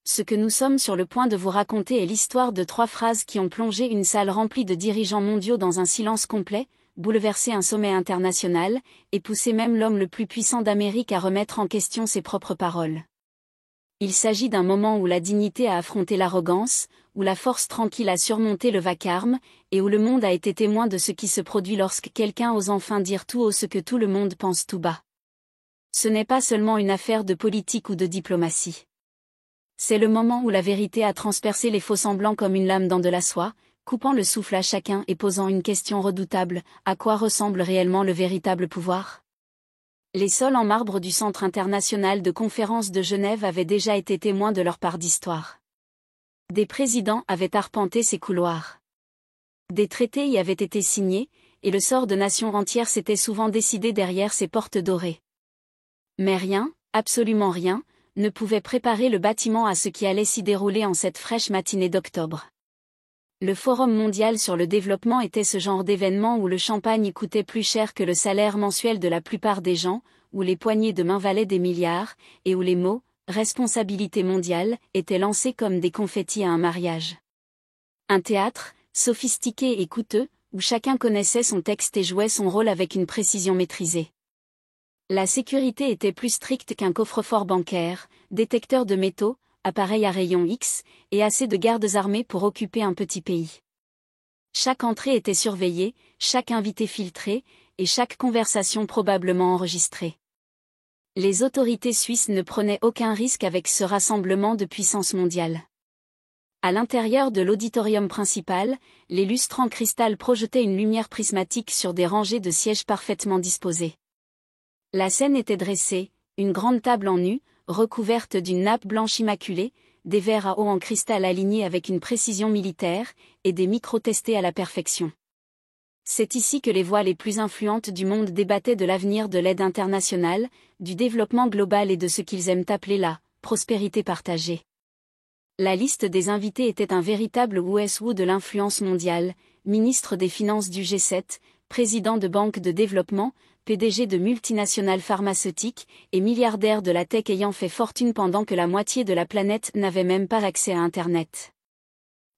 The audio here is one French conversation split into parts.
Ce que nous sommes sur le point de vous raconter est l'histoire de 3 phrases qui ont plongé une salle remplie de dirigeants mondiaux dans un silence complet, bouleversé un sommet international, et poussé même l'homme le plus puissant d'Amérique à remettre en question ses propres paroles. Il s'agit d'un moment où la dignité a affronté l'arrogance, où la force tranquille a surmonté le vacarme, et où le monde a été témoin de ce qui se produit lorsque quelqu'un ose enfin dire tout haut ce que tout le monde pense tout bas. Ce n'est pas seulement une affaire de politique ou de diplomatie. C'est le moment où la vérité a transpercé les faux-semblants comme une lame dans de la soie, coupant le souffle à chacun et posant une question redoutable: à quoi ressemble réellement le véritable pouvoir ? Les sols en marbre du Centre international de conférences de Genève avaient déjà été témoins de leur part d'histoire. Des présidents avaient arpenté ces couloirs. Des traités y avaient été signés, et le sort de nations entières s'était souvent décidé derrière ces portes dorées. Mais rien, absolument rien, ne pouvait préparer le bâtiment à ce qui allait s'y dérouler en cette fraîche matinée d'octobre. Le Forum mondial sur le développement était ce genre d'événement où le champagne coûtait plus cher que le salaire mensuel de la plupart des gens, où les poignées de main valaient des milliards, et où les mots « responsabilité mondiale » étaient lancés comme des confettis à un mariage. Un théâtre, sophistiqué et coûteux, où chacun connaissait son texte et jouait son rôle avec une précision maîtrisée. La sécurité était plus stricte qu'un coffre-fort bancaire, détecteur de métaux, appareil à rayons X, et assez de gardes armés pour occuper un petit pays. Chaque entrée était surveillée, chaque invité filtré, et chaque conversation probablement enregistrée. Les autorités suisses ne prenaient aucun risque avec ce rassemblement de puissance mondiale. À l'intérieur de l'auditorium principal, les lustres en cristal projetaient une lumière prismatique sur des rangées de sièges parfaitement disposés. La scène était dressée, une grande table en U, recouverte d'une nappe blanche immaculée, des verres à eau en cristal alignés avec une précision militaire, et des micros testés à la perfection. C'est ici que les voix les plus influentes du monde débattaient de l'avenir de l'aide internationale, du développement global et de ce qu'ils aiment appeler la prospérité partagée. La liste des invités était un véritable Who's Who de l'influence mondiale: ministre des Finances du G7, président de banques de développement, PDG de multinationales pharmaceutiques, et milliardaires de la tech ayant fait fortune pendant que la moitié de la planète n'avait même pas accès à Internet.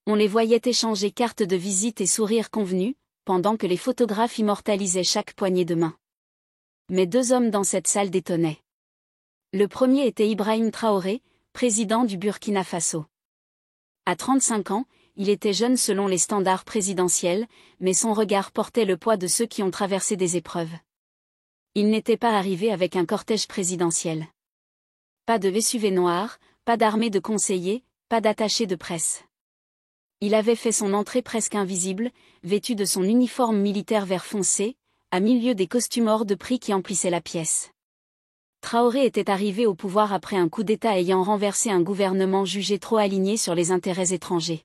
On les voyait échanger cartes de visite et sourires convenus, pendant que les photographes immortalisaient chaque poignée de main. Mais 2 hommes dans cette salle détonnaient. Le premier était Ibrahim Traoré, président du Burkina Faso. À 35 ans, il était jeune selon les standards présidentiels, mais son regard portait le poids de ceux qui ont traversé des épreuves. Il n'était pas arrivé avec un cortège présidentiel. Pas de SUV noir, pas d'armée de conseillers, pas d'attachés de presse. Il avait fait son entrée presque invisible, vêtu de son uniforme militaire vert foncé, à milieu des costumes hors de prix qui emplissaient la pièce. Traoré était arrivé au pouvoir après un coup d'État ayant renversé un gouvernement jugé trop aligné sur les intérêts étrangers.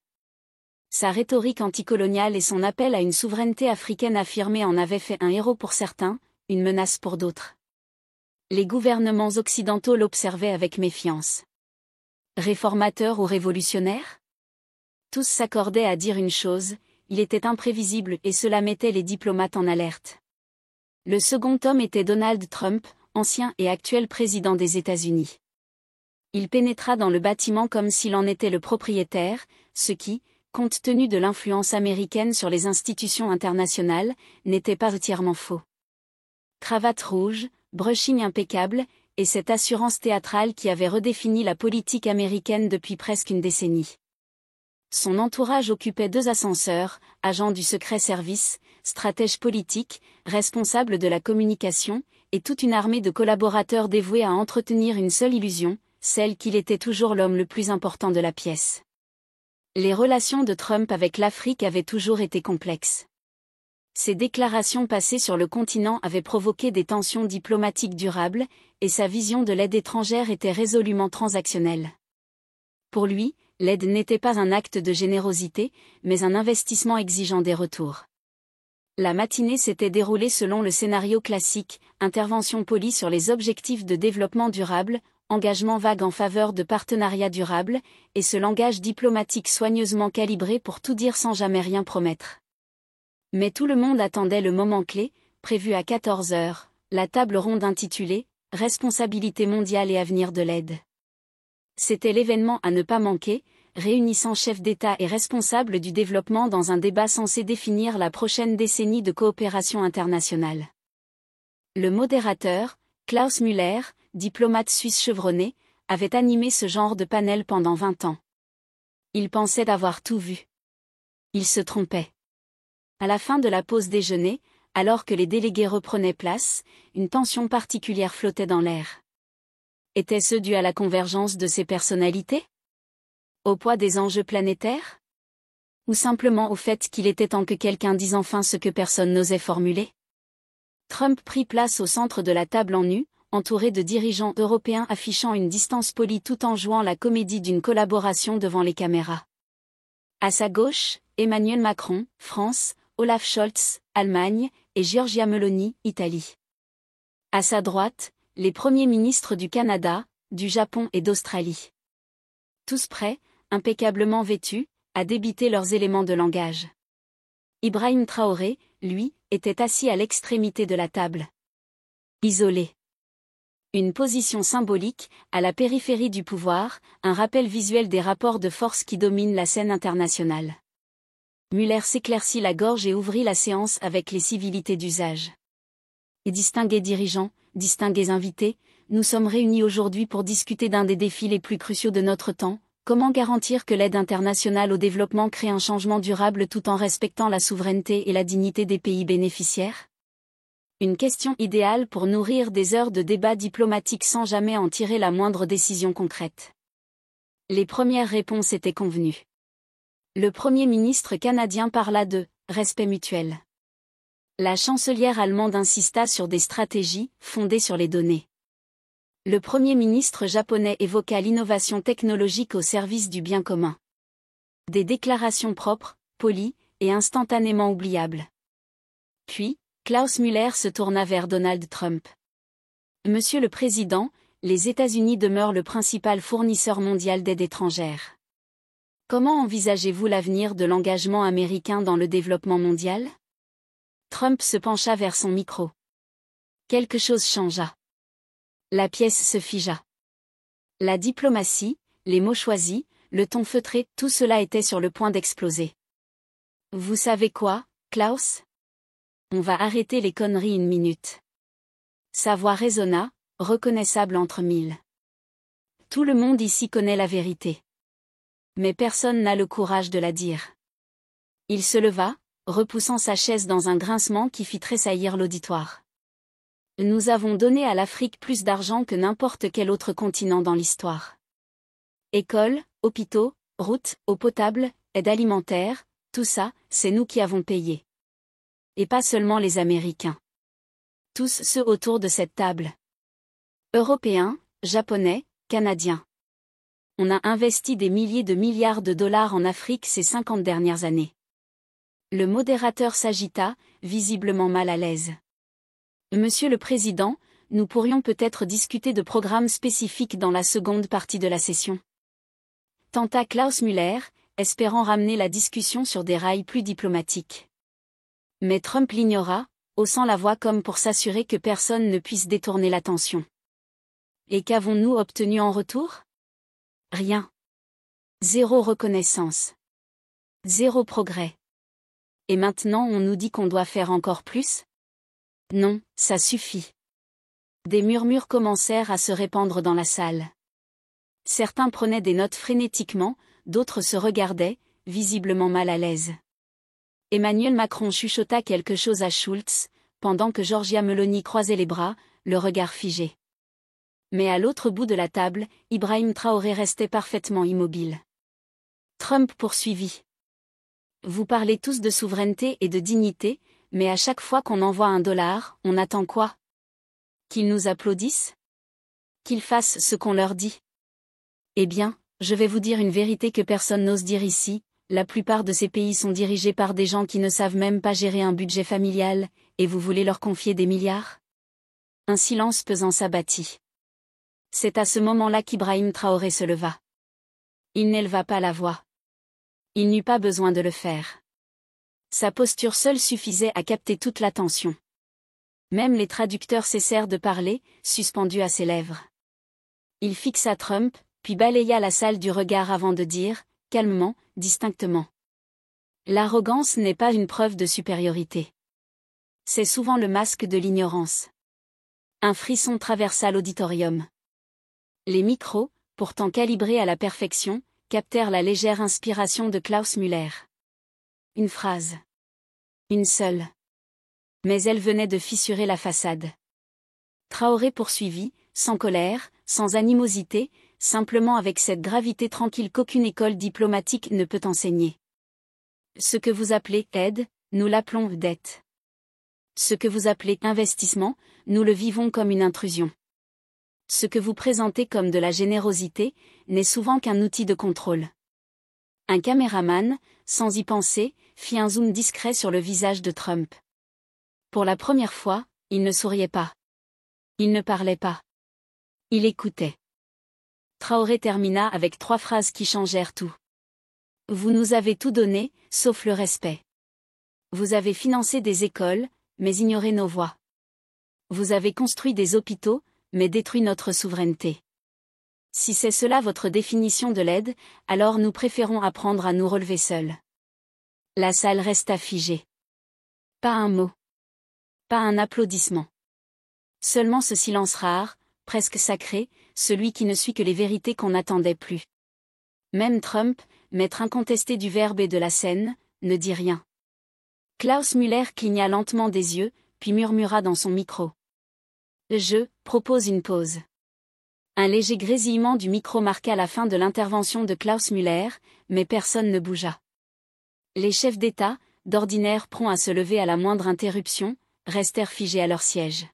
Sa rhétorique anticoloniale et son appel à une souveraineté africaine affirmée en avaient fait un héros pour certains, une menace pour d'autres. Les gouvernements occidentaux l'observaient avec méfiance. Réformateur ou révolutionnaire ? Tous s'accordaient à dire une chose: il était imprévisible, et cela mettait les diplomates en alerte. Le second homme était Donald Trump, ancien et actuel président des États-Unis. Il pénétra dans le bâtiment comme s'il en était le propriétaire, ce qui, compte tenu de l'influence américaine sur les institutions internationales, n'était pas entièrement faux. Cravate rouge, brushing impeccable, et cette assurance théâtrale qui avait redéfini la politique américaine depuis presque une décennie. Son entourage occupait 2 ascenseurs, agents du secret service, stratèges politiques, responsables de la communication, et toute une armée de collaborateurs dévoués à entretenir une seule illusion, celle qu'il était toujours l'homme le plus important de la pièce. Les relations de Trump avec l'Afrique avaient toujours été complexes. Ses déclarations passées sur le continent avaient provoqué des tensions diplomatiques durables, et sa vision de l'aide étrangère était résolument transactionnelle. Pour lui, l'aide n'était pas un acte de générosité, mais un investissement exigeant des retours. La matinée s'était déroulée selon le scénario classique: intervention polie sur les objectifs de développement durable, engagement vague en faveur de partenariats durables, et ce langage diplomatique soigneusement calibré pour tout dire sans jamais rien promettre. Mais tout le monde attendait le moment clé, prévu à 14 heures, la table ronde intitulée « Responsabilité mondiale et avenir de l'aide ». C'était l'événement à ne pas manquer, réunissant chefs d'État et responsables du développement dans un débat censé définir la prochaine décennie de coopération internationale. Le modérateur, Klaus Müller, diplomate suisse chevronné, avait animé ce genre de panel pendant 20 ans. Il pensait avoir tout vu. Il se trompait. À la fin de la pause déjeuner, alors que les délégués reprenaient place, une tension particulière flottait dans l'air. Était-ce dû à la convergence de ces personnalités? Au poids des enjeux planétaires? Ou simplement au fait qu'il était temps que quelqu'un dise enfin ce que personne n'osait formuler? Trump prit place au centre de la table en nu, entouré de dirigeants européens affichant une distance polie tout en jouant la comédie d'une collaboration devant les caméras. À sa gauche, Emmanuel Macron, France, Olaf Scholz, Allemagne, et Giorgia Meloni, Italie. À sa droite, les premiers ministres du Canada, du Japon et d'Australie. Tous prêts, impeccablement vêtus, à débiter leurs éléments de langage. Ibrahim Traoré, lui, était assis à l'extrémité de la table. Isolé. Une position symbolique, à la périphérie du pouvoir, un rappel visuel des rapports de force qui dominent la scène internationale. Müller s'éclaircit la gorge et ouvrit la séance avec les civilités d'usage. Et distingués dirigeants, distingués invités, nous sommes réunis aujourd'hui pour discuter d'un des défis les plus cruciaux de notre temps. Comment garantir que l'aide internationale au développement crée un changement durable tout en respectant la souveraineté et la dignité des pays bénéficiaires? Une question idéale pour nourrir des heures de débat diplomatique sans jamais en tirer la moindre décision concrète. Les premières réponses étaient convenues. Le Premier ministre canadien parla de « respect mutuel ». La chancelière allemande insista sur des stratégies fondées sur les données. Le Premier ministre japonais évoqua l'innovation technologique au service du bien commun. Des déclarations propres, polies, et instantanément oubliables. Puis, Klaus Müller se tourna vers Donald Trump. Monsieur le Président, les États-Unis demeurent le principal fournisseur mondial d'aide étrangère. Comment envisagez-vous l'avenir de l'engagement américain dans le développement mondial? Trump se pencha vers son micro. Quelque chose changea. La pièce se figea. La diplomatie, les mots choisis, le ton feutré, tout cela était sur le point d'exploser. Vous savez quoi, Klaus? On va arrêter les conneries une minute. Sa voix résonna, reconnaissable entre mille. Tout le monde ici connaît la vérité. Mais personne n'a le courage de la dire. Il se leva, repoussant sa chaise dans un grincement qui fit tressaillir l'auditoire. Nous avons donné à l'Afrique plus d'argent que n'importe quel autre continent dans l'histoire. Écoles, hôpitaux, routes, eau potable, aide alimentaire, tout ça, c'est nous qui avons payé. Et pas seulement les Américains. Tous ceux autour de cette table. Européens, Japonais, Canadiens. On a investi des milliers de milliards de dollars en Afrique ces 50 dernières années. Le modérateur s'agita, visiblement mal à l'aise. Monsieur le Président, nous pourrions peut-être discuter de programmes spécifiques dans la seconde partie de la session. Tenta Klaus Müller, espérant ramener la discussion sur des rails plus diplomatiques. Mais Trump l'ignora, haussant la voix comme pour s'assurer que personne ne puisse détourner l'attention. Et qu'avons-nous obtenu en retour? Rien. Zéro reconnaissance. Zéro progrès. Et maintenant on nous dit qu'on doit faire encore plus? Non, ça suffit. Des murmures commencèrent à se répandre dans la salle. Certains prenaient des notes frénétiquement, d'autres se regardaient, visiblement mal à l'aise. Emmanuel Macron chuchota quelque chose à Schulz, pendant que Giorgia Meloni croisait les bras, le regard figé. Mais à l'autre bout de la table, Ibrahim Traoré restait parfaitement immobile. Trump poursuivit. Vous parlez tous de souveraineté et de dignité, mais à chaque fois qu'on envoie $1, on attend quoi? Qu'ils nous applaudissent? Qu'ils fassent ce qu'on leur dit? Eh bien, je vais vous dire une vérité que personne n'ose dire ici, la plupart de ces pays sont dirigés par des gens qui ne savent même pas gérer un budget familial, et vous voulez leur confier des milliards? Un silence pesant s'abattit. C'est à ce moment-là qu'Ibrahim Traoré se leva. Il n'éleva pas la voix. Il n'eut pas besoin de le faire. Sa posture seule suffisait à capter toute l'attention. Même les traducteurs cessèrent de parler, suspendus à ses lèvres. Il fixa Trump, puis balaya la salle du regard avant de dire, calmement, distinctement. L'arrogance n'est pas une preuve de supériorité. C'est souvent le masque de l'ignorance. Un frisson traversa l'auditorium. Les micros, pourtant calibrés à la perfection, captèrent la légère inspiration de Klaus Müller. Une phrase. Une seule. Mais elle venait de fissurer la façade. Traoré poursuivit, sans colère, sans animosité, simplement avec cette gravité tranquille qu'aucune école diplomatique ne peut enseigner. Ce que vous appelez aide, nous l'appelons dette. Ce que vous appelez investissement, nous le vivons comme une intrusion. Ce que vous présentez comme de la générosité, n'est souvent qu'un outil de contrôle. Un caméraman, sans y penser, fit un zoom discret sur le visage de Trump. Pour la première fois, il ne souriait pas. Il ne parlait pas. Il écoutait. Traoré termina avec 3 phrases qui changèrent tout. Vous nous avez tout donné, sauf le respect. Vous avez financé des écoles, mais ignoré nos voix. Vous avez construit des hôpitaux, mais détruit notre souveraineté. Si c'est cela votre définition de l'aide, alors nous préférons apprendre à nous relever seuls. La salle resta figée. Pas un mot. Pas un applaudissement. Seulement ce silence rare, presque sacré, celui qui ne suit que les vérités qu'on n'attendait plus. Même Trump, maître incontesté du verbe et de la scène, ne dit rien. Klaus Müller cligna lentement des yeux, puis murmura dans son micro. Je propose une pause. Un léger grésillement du micro marqua la fin de l'intervention de Klaus Müller, mais personne ne bougea. Les chefs d'État, d'ordinaire prompts à se lever à la moindre interruption, restèrent figés à leur siège.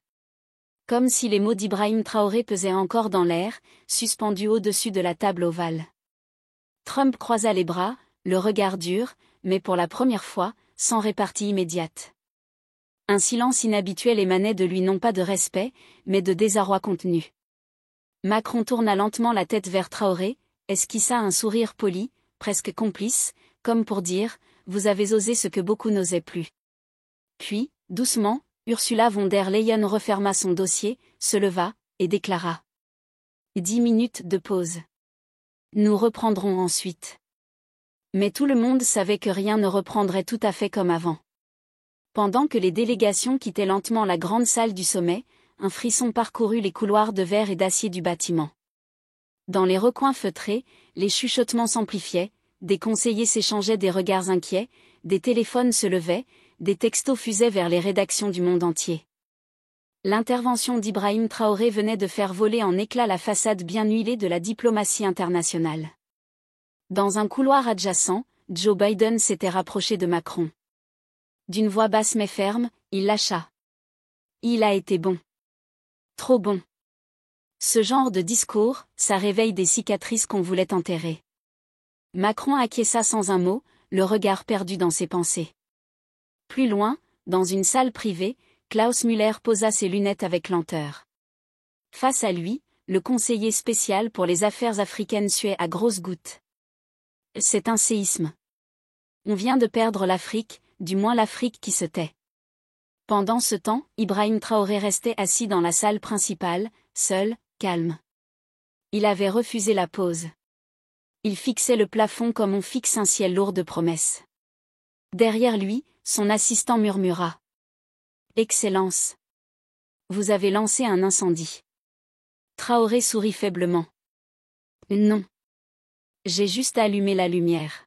Comme si les mots d'Ibrahim Traoré pesaient encore dans l'air, suspendus au-dessus de la table ovale. Trump croisa les bras, le regard dur, mais pour la première fois, sans répartie immédiate. Un silence inhabituel émanait de lui non pas de respect, mais de désarroi contenu. Macron tourna lentement la tête vers Traoré, esquissa un sourire poli, presque complice, comme pour dire « Vous avez osé ce que beaucoup n'osaient plus ». Puis, doucement, Ursula von der Leyen referma son dossier, se leva, et déclara. 10 minutes de pause. Nous reprendrons ensuite. Mais tout le monde savait que rien ne reprendrait tout à fait comme avant. Pendant que les délégations quittaient lentement la grande salle du sommet, un frisson parcourut les couloirs de verre et d'acier du bâtiment. Dans les recoins feutrés, les chuchotements s'amplifiaient, des conseillers s'échangeaient des regards inquiets, des téléphones se levaient, des textos fusaient vers les rédactions du monde entier. L'intervention d'Ibrahim Traoré venait de faire voler en éclats la façade bien huilée de la diplomatie internationale. Dans un couloir adjacent, Joe Biden s'était rapproché de Macron. D'une voix basse mais ferme, il lâcha. Il a été bon. Trop bon. Ce genre de discours, ça réveille des cicatrices qu'on voulait enterrer. Macron acquiesça sans un mot, le regard perdu dans ses pensées. Plus loin, dans une salle privée, Klaus Müller posa ses lunettes avec lenteur. Face à lui, le conseiller spécial pour les affaires africaines suait à grosses gouttes. C'est un séisme. On vient de perdre l'Afrique, du moins l'Afrique qui se tait. Pendant ce temps, Ibrahim Traoré restait assis dans la salle principale, seul, calme. Il avait refusé la pause. Il fixait le plafond comme on fixe un ciel lourd de promesses. Derrière lui, son assistant murmura. « Excellence. Vous avez lancé un incendie. » Traoré sourit faiblement. « Non. J'ai juste allumé la lumière. »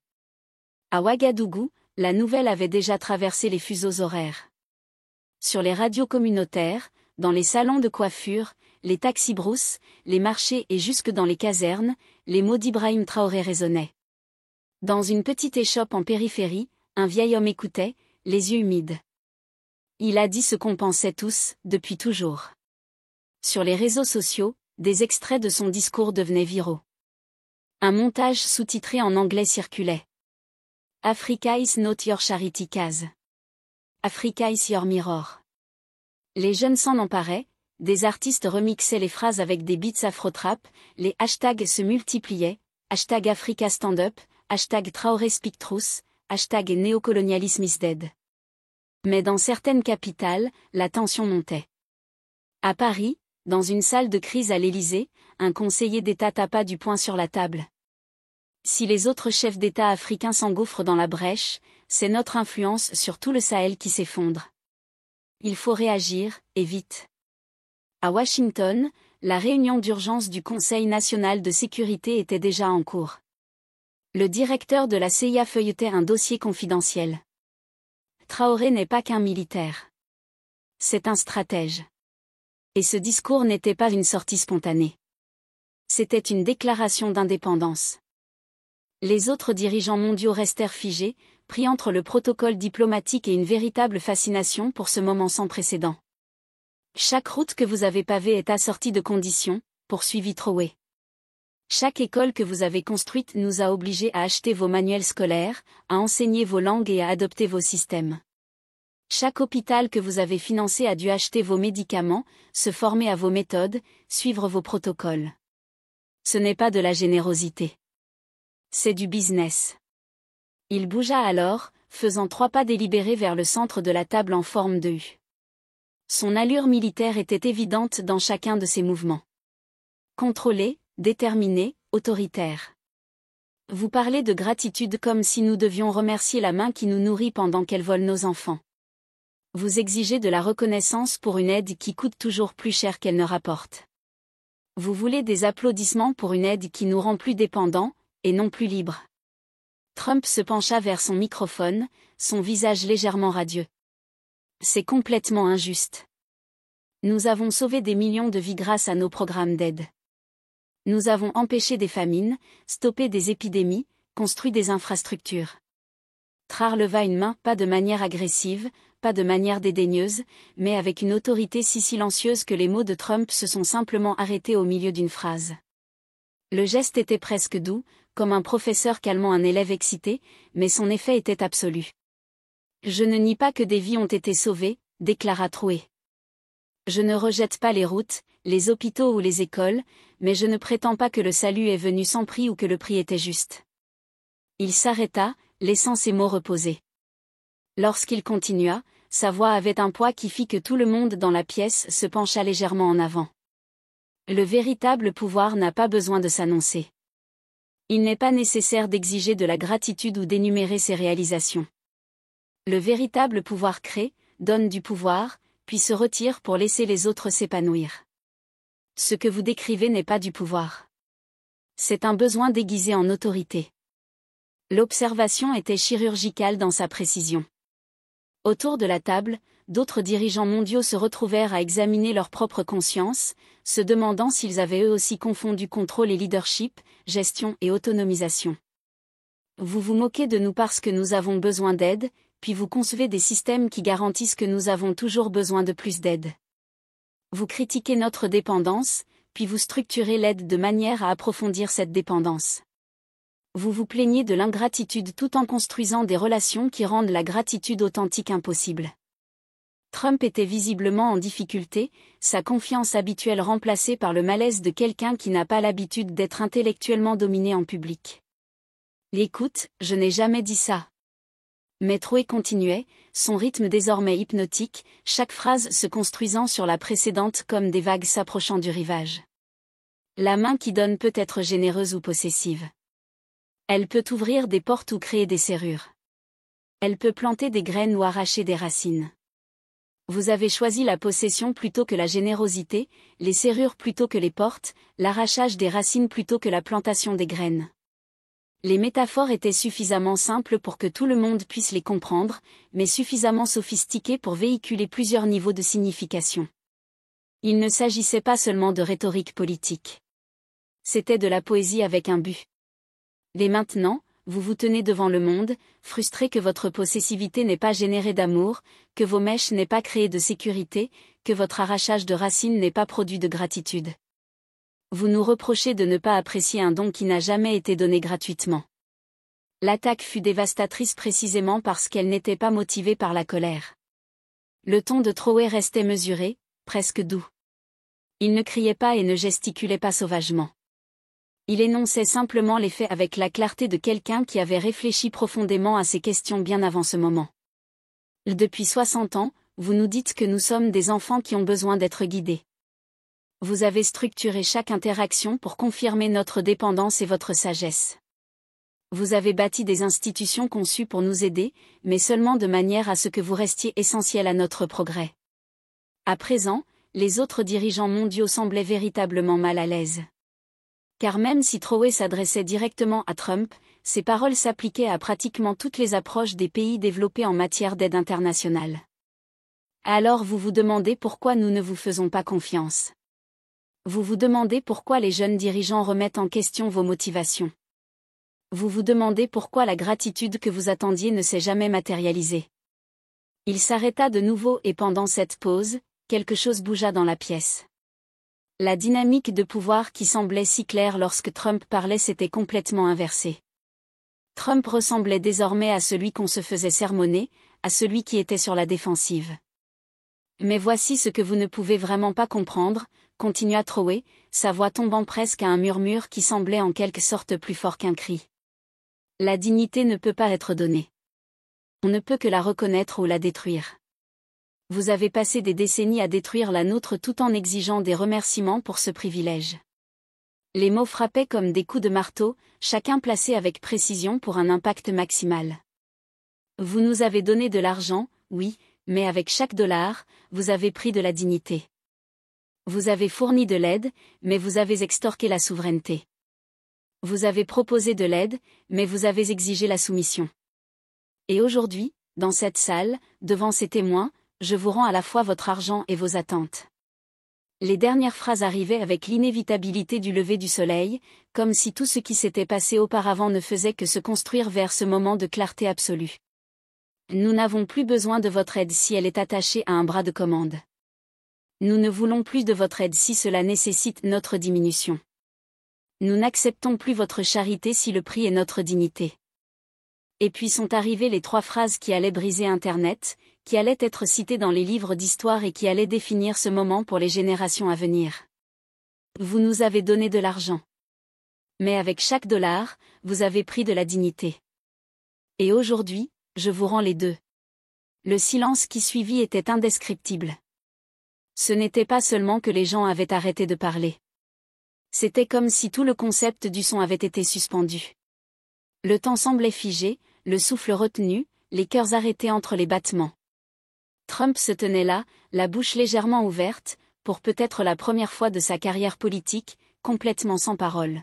À Ouagadougou, la nouvelle avait déjà traversé les fuseaux horaires. Sur les radios communautaires, dans les salons de coiffure, les taxis-brousses, les marchés et jusque dans les casernes, les mots d'Ibrahim Traoré résonnaient. Dans une petite échoppe en périphérie, un vieil homme écoutait, les yeux humides. Il a dit ce qu'on pensait tous, depuis toujours. Sur les réseaux sociaux, des extraits de son discours devenaient viraux. Un montage sous-titré en anglais circulait. Africa is not your charity case. Africa is your mirror. Les jeunes s'en emparaient, des artistes remixaient les phrases avec des beats afro-trap, les hashtags se multipliaient, hashtag Africa Stand Up, hashtag Traoré Speak Truth, hashtag Néocolonialisme is dead. Mais dans certaines capitales, la tension montait. À Paris, Dans une salle de crise à l'Élysée, un conseiller d'État tapa du poing sur la table. Si les autres chefs d'État africains s'engouffrent dans la brèche, c'est notre influence sur tout le Sahel qui s'effondre. Il faut réagir, et vite. À Washington, la réunion d'urgence du Conseil national de sécurité était déjà en cours. Le directeur de la CIA feuilletait un dossier confidentiel. Traoré n'est pas qu'un militaire. C'est un stratège. Et ce discours n'était pas une sortie spontanée. C'était une déclaration d'indépendance. Les autres dirigeants mondiaux restèrent figés, pris entre le protocole diplomatique et une véritable fascination pour ce moment sans précédent. Chaque route que vous avez pavée est assortie de conditions, poursuivit Traoré. Chaque école que vous avez construite nous a obligés à acheter vos manuels scolaires, à enseigner vos langues et à adopter vos systèmes. Chaque hôpital que vous avez financé a dû acheter vos médicaments, se former à vos méthodes, suivre vos protocoles. Ce n'est pas de la générosité. C'est du business. Il bougea alors, faisant 3 pas délibérés vers le centre de la table en forme de U. Son allure militaire était évidente dans chacun de ses mouvements. Contrôlé, déterminé, autoritaire. Vous parlez de gratitude comme si nous devions remercier la main qui nous nourrit pendant qu'elle vole nos enfants. Vous exigez de la reconnaissance pour une aide qui coûte toujours plus cher qu'elle ne rapporte. Vous voulez des applaudissements pour une aide qui nous rend plus dépendants, et non plus libres. Trump se pencha vers son microphone, son visage légèrement radieux. C'est complètement injuste. Nous avons sauvé des millions de vies grâce à nos programmes d'aide. Nous avons empêché des famines, stoppé des épidémies, construit des infrastructures. Traoré leva une main, pas de manière agressive, pas de manière dédaigneuse, mais avec une autorité si silencieuse que les mots de Trump se sont simplement arrêtés au milieu d'une phrase. Le geste était presque doux, comme un professeur calmant un élève excité, mais son effet était absolu. Je ne nie pas que des vies ont été sauvées, déclara Traoré. Je ne rejette pas les routes, les hôpitaux ou les écoles, mais je ne prétends pas que le salut est venu sans prix ou que le prix était juste. Il s'arrêta, laissant ses mots reposer. Lorsqu'il continua, sa voix avait un poids qui fit que tout le monde dans la pièce se pencha légèrement en avant. Le véritable pouvoir n'a pas besoin de s'annoncer. Il n'est pas nécessaire d'exiger de la gratitude ou d'énumérer ses réalisations. Le véritable pouvoir crée, donne du pouvoir, puis se retire pour laisser les autres s'épanouir. Ce que vous décrivez n'est pas du pouvoir. C'est un besoin déguisé en autorité. L'observation était chirurgicale dans sa précision. Autour de la table, d'autres dirigeants mondiaux se retrouvèrent à examiner leur propre conscience, se demandant s'ils avaient eux aussi confondu contrôle et leadership, gestion et autonomisation. Vous vous moquez de nous parce que nous avons besoin d'aide, puis vous concevez des systèmes qui garantissent que nous avons toujours besoin de plus d'aide. Vous critiquez notre dépendance, puis vous structurez l'aide de manière à approfondir cette dépendance. Vous vous plaignez de l'ingratitude tout en construisant des relations qui rendent la gratitude authentique impossible. Trump était visiblement en difficulté, sa confiance habituelle remplacée par le malaise de quelqu'un qui n'a pas l'habitude d'être intellectuellement dominé en public. Écoute, je n'ai jamais dit ça. Mais Traoré continuait, son rythme désormais hypnotique, chaque phrase se construisant sur la précédente comme des vagues s'approchant du rivage. La main qui donne peut être généreuse ou possessive. Elle peut ouvrir des portes ou créer des serrures. Elle peut planter des graines ou arracher des racines. Vous avez choisi la possession plutôt que la générosité, les serrures plutôt que les portes, l'arrachage des racines plutôt que la plantation des graines. Les métaphores étaient suffisamment simples pour que tout le monde puisse les comprendre, mais suffisamment sophistiquées pour véhiculer plusieurs niveaux de signification. Il ne s'agissait pas seulement de rhétorique politique. C'était de la poésie avec un but. Et maintenant, vous vous tenez devant le monde, frustré que votre possessivité n'ait pas généré d'amour, que vos mèches n'aient pas créé de sécurité, que votre arrachage de racines n'ait pas produit de gratitude. Vous nous reprochez de ne pas apprécier un don qui n'a jamais été donné gratuitement. L'attaque fut dévastatrice précisément parce qu'elle n'était pas motivée par la colère. Le ton de Traoré restait mesuré, presque doux. Il ne criait pas et ne gesticulait pas sauvagement. Il énonçait simplement les faits avec la clarté de quelqu'un qui avait réfléchi profondément à ces questions bien avant ce moment. Depuis 60 ans, vous nous dites que nous sommes des enfants qui ont besoin d'être guidés. Vous avez structuré chaque interaction pour confirmer notre dépendance et votre sagesse. Vous avez bâti des institutions conçues pour nous aider, mais seulement de manière à ce que vous restiez essentiel à notre progrès. À présent, les autres dirigeants mondiaux semblaient véritablement mal à l'aise. Car même si Trowe s'adressait directement à Trump, ses paroles s'appliquaient à pratiquement toutes les approches des pays développés en matière d'aide internationale. Alors vous vous demandez pourquoi nous ne vous faisons pas confiance. Vous vous demandez pourquoi les jeunes dirigeants remettent en question vos motivations. Vous vous demandez pourquoi la gratitude que vous attendiez ne s'est jamais matérialisée. Il s'arrêta de nouveau et pendant cette pause, quelque chose bougea dans la pièce. La dynamique de pouvoir qui semblait si claire lorsque Trump parlait s'était complètement inversée. Trump ressemblait désormais à celui qu'on se faisait sermonner, à celui qui était sur la défensive. Mais voici ce que vous ne pouvez vraiment pas comprendre, continua Trowe, sa voix tombant presque à un murmure qui semblait en quelque sorte plus fort qu'un cri. La dignité ne peut pas être donnée. On ne peut que la reconnaître ou la détruire. Vous avez passé des décennies à détruire la nôtre tout en exigeant des remerciements pour ce privilège. Les mots frappaient comme des coups de marteau, chacun placé avec précision pour un impact maximal. Vous nous avez donné de l'argent, oui, mais avec chaque dollar, vous avez pris de la dignité. Vous avez fourni de l'aide, mais vous avez extorqué la souveraineté. Vous avez proposé de l'aide, mais vous avez exigé la soumission. Et aujourd'hui, dans cette salle, devant ces témoins, je vous rends à la fois votre argent et vos attentes. Les dernières phrases arrivaient avec l'inévitabilité du lever du soleil, comme si tout ce qui s'était passé auparavant ne faisait que se construire vers ce moment de clarté absolue. Nous n'avons plus besoin de votre aide si elle est attachée à un bras de commande. Nous ne voulons plus de votre aide si cela nécessite notre diminution. Nous n'acceptons plus votre charité si le prix est notre dignité. Et puis sont arrivées les 3 phrases qui allaient briser Internet, qui allaient être citées dans les livres d'histoire et qui allaient définir ce moment pour les générations à venir. Vous nous avez donné de l'argent. Mais avec chaque dollar, vous avez pris de la dignité. Et aujourd'hui, je vous rends les deux. Le silence qui suivit était indescriptible. Ce n'était pas seulement que les gens avaient arrêté de parler. C'était comme si tout le concept du son avait été suspendu. Le temps semblait figé, le souffle retenu, les cœurs arrêtés entre les battements. Trump se tenait là, la bouche légèrement ouverte, pour peut-être la première fois de sa carrière politique, complètement sans parole.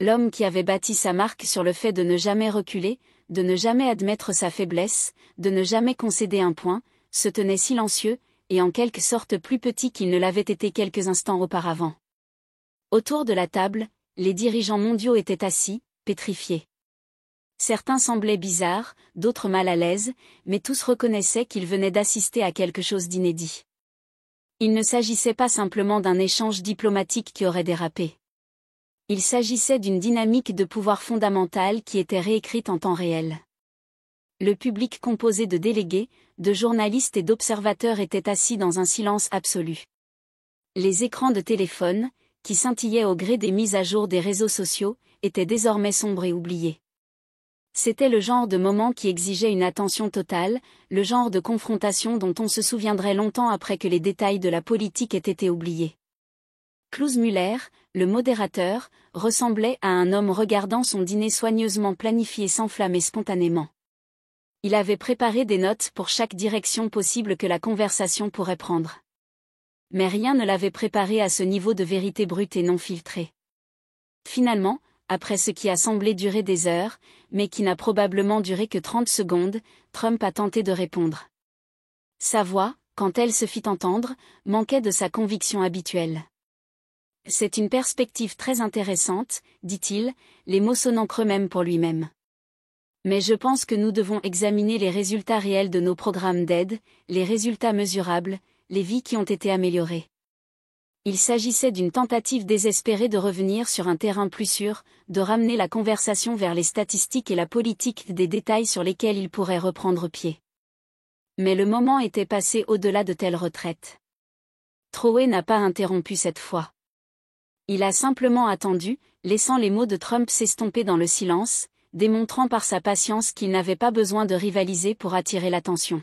L'homme qui avait bâti sa marque sur le fait de ne jamais reculer, de ne jamais admettre sa faiblesse, de ne jamais concéder un point, se tenait silencieux, et en quelque sorte plus petit qu'il ne l'avait été quelques instants auparavant. Autour de la table, les dirigeants mondiaux étaient assis, pétrifiés. Certains semblaient bizarres, d'autres mal à l'aise, mais tous reconnaissaient qu'ils venaient d'assister à quelque chose d'inédit. Il ne s'agissait pas simplement d'un échange diplomatique qui aurait dérapé. Il s'agissait d'une dynamique de pouvoir fondamentale qui était réécrite en temps réel. Le public composé de délégués, de journalistes et d'observateurs était assis dans un silence absolu. Les écrans de téléphone, qui scintillaient au gré des mises à jour des réseaux sociaux, étaient désormais sombres et oubliés. C'était le genre de moment qui exigeait une attention totale, le genre de confrontation dont on se souviendrait longtemps après que les détails de la politique aient été oubliés. Klaus Müller, le modérateur, ressemblait à un homme regardant son dîner soigneusement planifié s'enflammer spontanément. Il avait préparé des notes pour chaque direction possible que la conversation pourrait prendre. Mais rien ne l'avait préparé à ce niveau de vérité brute et non filtrée. Finalement, après ce qui a semblé durer des heures, mais qui n'a probablement duré que 30 secondes, Trump a tenté de répondre. Sa voix, quand elle se fit entendre, manquait de sa conviction habituelle. C'est une perspective très intéressante, dit-il, les mots sonnant creux même pour lui-même. Mais je pense que nous devons examiner les résultats réels de nos programmes d'aide, les résultats mesurables, les vies qui ont été améliorées. Il s'agissait d'une tentative désespérée de revenir sur un terrain plus sûr, de ramener la conversation vers les statistiques et la politique des détails sur lesquels il pourrait reprendre pied. Mais le moment était passé au-delà de telles retraites. Trowe n'a pas interrompu cette fois. Il a simplement attendu, laissant les mots de Trump s'estomper dans le silence, démontrant par sa patience qu'il n'avait pas besoin de rivaliser pour attirer l'attention.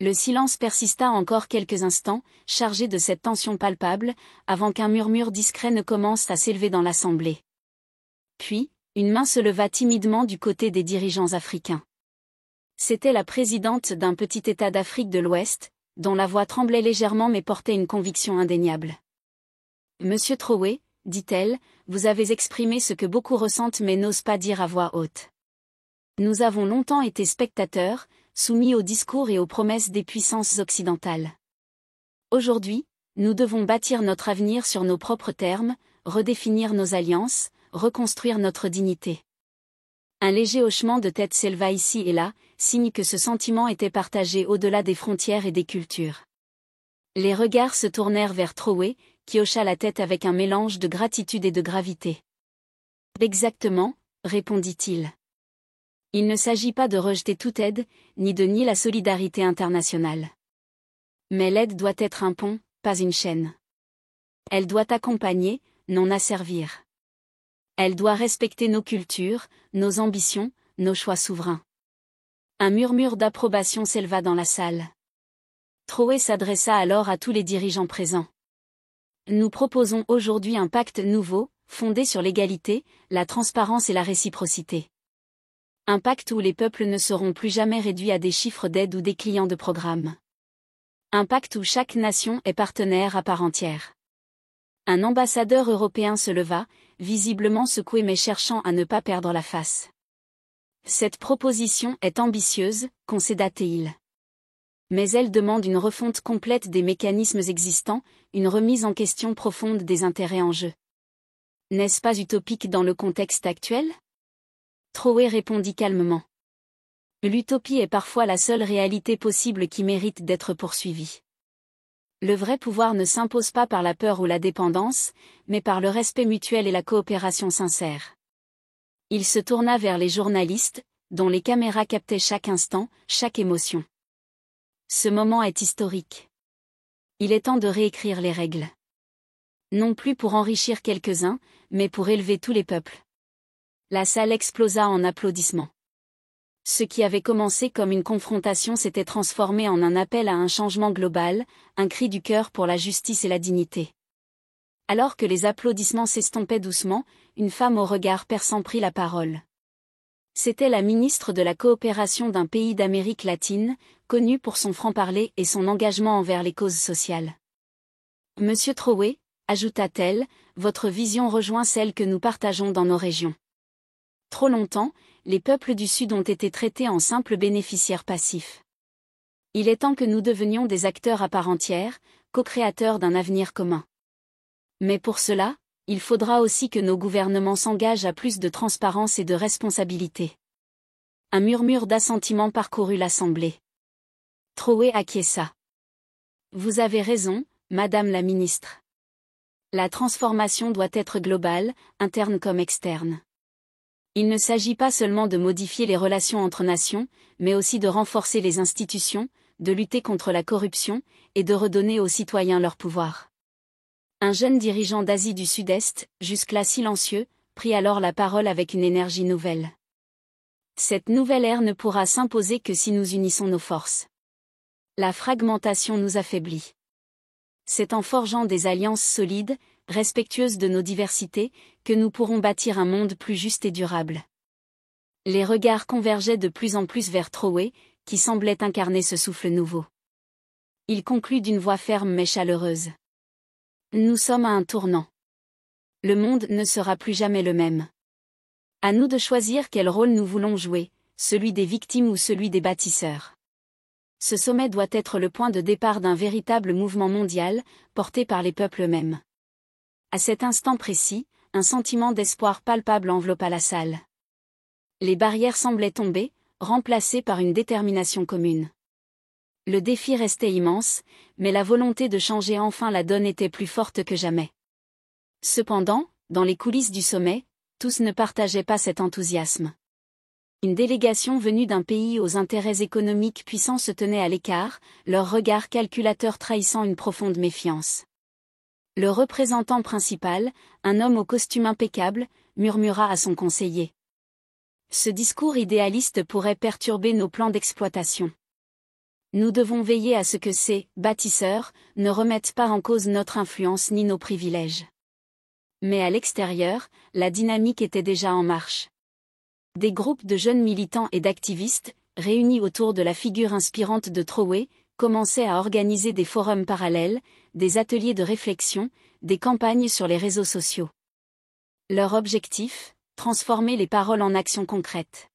Le silence persista encore quelques instants, chargé de cette tension palpable, avant qu'un murmure discret ne commence à s'élever dans l'assemblée. Puis, une main se leva timidement du côté des dirigeants africains. C'était la présidente d'un petit État d'Afrique de l'Ouest, dont la voix tremblait légèrement mais portait une conviction indéniable. Monsieur Trowe, dit-elle, vous avez exprimé ce que beaucoup ressentent mais n'osent pas dire à voix haute. Nous avons longtemps été spectateurs, soumis aux discours et aux promesses des puissances occidentales. Aujourd'hui, nous devons bâtir notre avenir sur nos propres termes, redéfinir nos alliances, reconstruire notre dignité. Un léger hochement de tête s'éleva ici et là, signe que ce sentiment était partagé au-delà des frontières et des cultures. Les regards se tournèrent vers Trowe, qui hocha la tête avec un mélange de gratitude et de gravité. Exactement, répondit-il. Il ne s'agit pas de rejeter toute aide, ni de nier la solidarité internationale. Mais l'aide doit être un pont, pas une chaîne. Elle doit accompagner, non asservir. Elle doit respecter nos cultures, nos ambitions, nos choix souverains. Un murmure d'approbation s'éleva dans la salle. Trowe s'adressa alors à tous les dirigeants présents. Nous proposons aujourd'hui un pacte nouveau, fondé sur l'égalité, la transparence et la réciprocité. Un pacte où les peuples ne seront plus jamais réduits à des chiffres d'aide ou des clients de programme. Un pacte où chaque nation est partenaire à part entière. Un ambassadeur européen se leva, visiblement secoué mais cherchant à ne pas perdre la face. Cette proposition est ambitieuse, concéda-t-il. Mais elle demande une refonte complète des mécanismes existants, une remise en question profonde des intérêts en jeu. N'est-ce pas utopique dans le contexte actuel ? Trowe répondit calmement. L'utopie est parfois la seule réalité possible qui mérite d'être poursuivie. Le vrai pouvoir ne s'impose pas par la peur ou la dépendance, mais par le respect mutuel et la coopération sincère. Il se tourna vers les journalistes, dont les caméras captaient chaque instant, chaque émotion. Ce moment est historique. Il est temps de réécrire les règles. Non plus pour enrichir quelques-uns, mais pour élever tous les peuples. La salle explosa en applaudissements. Ce qui avait commencé comme une confrontation s'était transformé en un appel à un changement global, un cri du cœur pour la justice et la dignité. Alors que les applaudissements s'estompaient doucement, une femme au regard perçant prit la parole. C'était la ministre de la coopération d'un pays d'Amérique latine, connue pour son franc-parler et son engagement envers les causes sociales. Monsieur Trowe, ajouta-t-elle, votre vision rejoint celle que nous partageons dans nos régions. Trop longtemps, les peuples du Sud ont été traités en simples bénéficiaires passifs. Il est temps que nous devenions des acteurs à part entière, co-créateurs d'un avenir commun. Mais pour cela, il faudra aussi que nos gouvernements s'engagent à plus de transparence et de responsabilité. Un murmure d'assentiment parcourut l'Assemblée. Trowe acquiesça. Vous avez raison, Madame la ministre. La transformation doit être globale, interne comme externe. Il ne s'agit pas seulement de modifier les relations entre nations, mais aussi de renforcer les institutions, de lutter contre la corruption, et de redonner aux citoyens leur pouvoir. Un jeune dirigeant d'Asie du Sud-Est, jusque-là silencieux, prit alors la parole avec une énergie nouvelle. Cette nouvelle ère ne pourra s'imposer que si nous unissons nos forces. La fragmentation nous affaiblit. C'est en forgeant des alliances solides, respectueuses de nos diversités, que nous pourrons bâtir un monde plus juste et durable. Les regards convergeaient de plus en plus vers Trowe, qui semblait incarner ce souffle nouveau. Il conclut d'une voix ferme mais chaleureuse. Nous sommes à un tournant. Le monde ne sera plus jamais le même. À nous de choisir quel rôle nous voulons jouer, celui des victimes ou celui des bâtisseurs. Ce sommet doit être le point de départ d'un véritable mouvement mondial, porté par les peuples eux-mêmes. À cet instant précis, un sentiment d'espoir palpable enveloppa la salle. Les barrières semblaient tomber, remplacées par une détermination commune. Le défi restait immense, mais la volonté de changer enfin la donne était plus forte que jamais. Cependant, dans les coulisses du sommet, tous ne partageaient pas cet enthousiasme. Une délégation venue d'un pays aux intérêts économiques puissants se tenait à l'écart, leur regard calculateur trahissant une profonde méfiance. Le représentant principal, un homme au costume impeccable, murmura à son conseiller. Ce discours idéaliste pourrait perturber nos plans d'exploitation. Nous devons veiller à ce que ces « bâtisseurs » ne remettent pas en cause notre influence ni nos privilèges. Mais à l'extérieur, la dynamique était déjà en marche. Des groupes de jeunes militants et d'activistes, réunis autour de la figure inspirante de Trowey, commençaient à organiser des forums parallèles, des ateliers de réflexion, des campagnes sur les réseaux sociaux. Leur objectif, transformer les paroles en actions concrètes.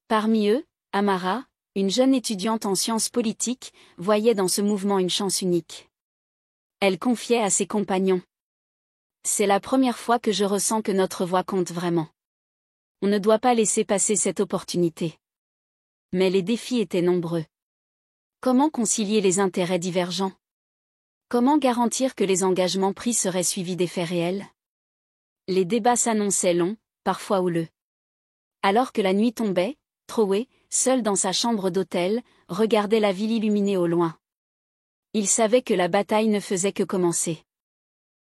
Parmi eux, Amara, une jeune étudiante en sciences politiques, voyait dans ce mouvement une chance unique. Elle confiait à ses compagnons. C'est la première fois que je ressens que notre voix compte vraiment. On ne doit pas laisser passer cette opportunité. Mais les défis étaient nombreux. Comment concilier les intérêts divergents? Comment garantir que les engagements pris seraient suivis des faits réels? Les débats s'annonçaient longs, parfois houleux. Alors que la nuit tombait, Trowey, seul dans sa chambre d'hôtel, regardait la ville illuminée au loin. Il savait que la bataille ne faisait que commencer.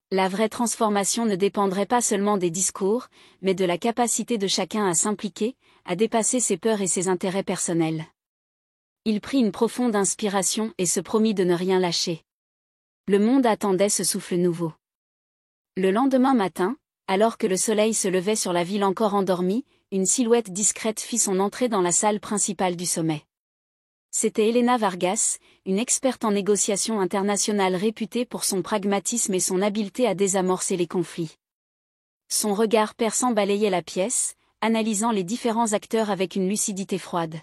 La vraie transformation ne dépendrait pas seulement des discours, mais de la capacité de chacun à s'impliquer, à dépasser ses peurs et ses intérêts personnels. Il prit une profonde inspiration et se promit de ne rien lâcher. Le monde attendait ce souffle nouveau. Le lendemain matin, alors que le soleil se levait sur la ville encore endormie, une silhouette discrète fit son entrée dans la salle principale du sommet. C'était Elena Vargas, une experte en négociation internationale réputée pour son pragmatisme et son habileté à désamorcer les conflits. Son regard perçant balayait la pièce, analysant les différents acteurs avec une lucidité froide.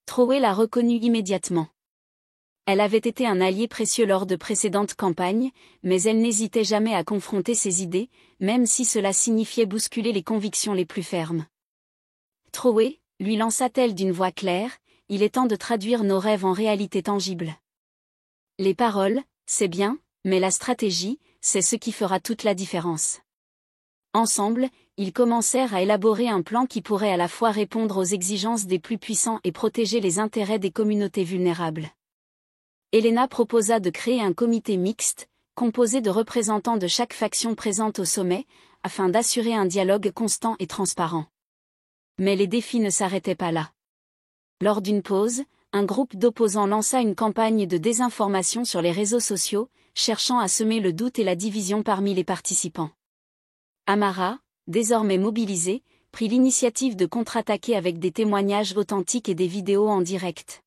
Trowey la reconnut immédiatement. Elle avait été un allié précieux lors de précédentes campagnes, mais elle n'hésitait jamais à confronter ses idées, même si cela signifiait bousculer les convictions les plus fermes. Trowey, lui lança-t-elle d'une voix claire, il est temps de traduire nos rêves en réalité tangible. Les paroles, c'est bien, mais la stratégie, c'est ce qui fera toute la différence. Ensemble, ils commencèrent à élaborer un plan qui pourrait à la fois répondre aux exigences des plus puissants et protéger les intérêts des communautés vulnérables. Elena proposa de créer un comité mixte, composé de représentants de chaque faction présente au sommet, afin d'assurer un dialogue constant et transparent. Mais les défis ne s'arrêtaient pas là. Lors d'une pause, un groupe d'opposants lança une campagne de désinformation sur les réseaux sociaux, cherchant à semer le doute et la division parmi les participants. Amara, désormais mobilisée, prit l'initiative de contre-attaquer avec des témoignages authentiques et des vidéos en direct.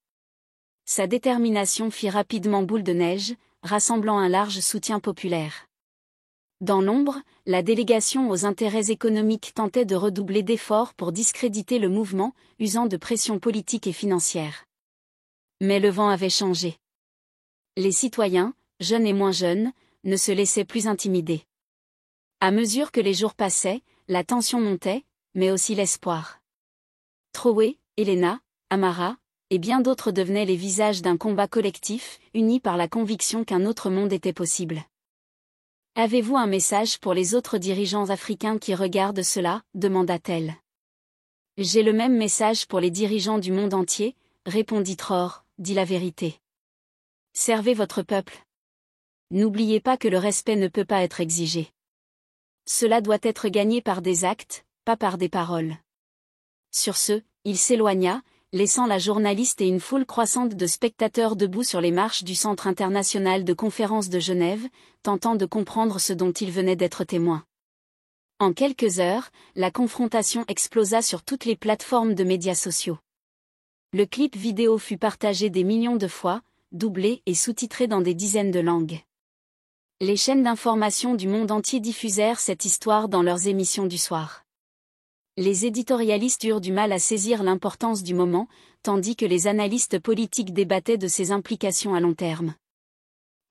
Sa détermination fit rapidement boule de neige, rassemblant un large soutien populaire. Dans l'ombre, la délégation aux intérêts économiques tentait de redoubler d'efforts pour discréditer le mouvement, usant de pression politique et financière. Mais le vent avait changé. Les citoyens, jeunes et moins jeunes, ne se laissaient plus intimider. À mesure que les jours passaient, la tension montait, mais aussi l'espoir. Trowey, Elena, Amara, et bien d'autres devenaient les visages d'un combat collectif, unis par la conviction qu'un autre monde était possible. Avez-vous un message pour les autres dirigeants africains qui regardent cela, demanda-t-elle. J'ai le même message pour les dirigeants du monde entier, répondit Tror, dit la vérité. Servez votre peuple. N'oubliez pas que le respect ne peut pas être exigé. Cela doit être gagné par des actes, pas par des paroles. Sur ce, il s'éloigna, laissant la journaliste et une foule croissante de spectateurs debout sur les marches du Centre international de conférences de Genève, tentant de comprendre ce dont ils venaient d'être témoins. En quelques heures, la confrontation explosa sur toutes les plateformes de médias sociaux. Le clip vidéo fut partagé des millions de fois, doublé et sous-titré dans des dizaines de langues. Les chaînes d'information du monde entier diffusèrent cette histoire dans leurs émissions du soir. Les éditorialistes eurent du mal à saisir l'importance du moment, tandis que les analystes politiques débattaient de ses implications à long terme.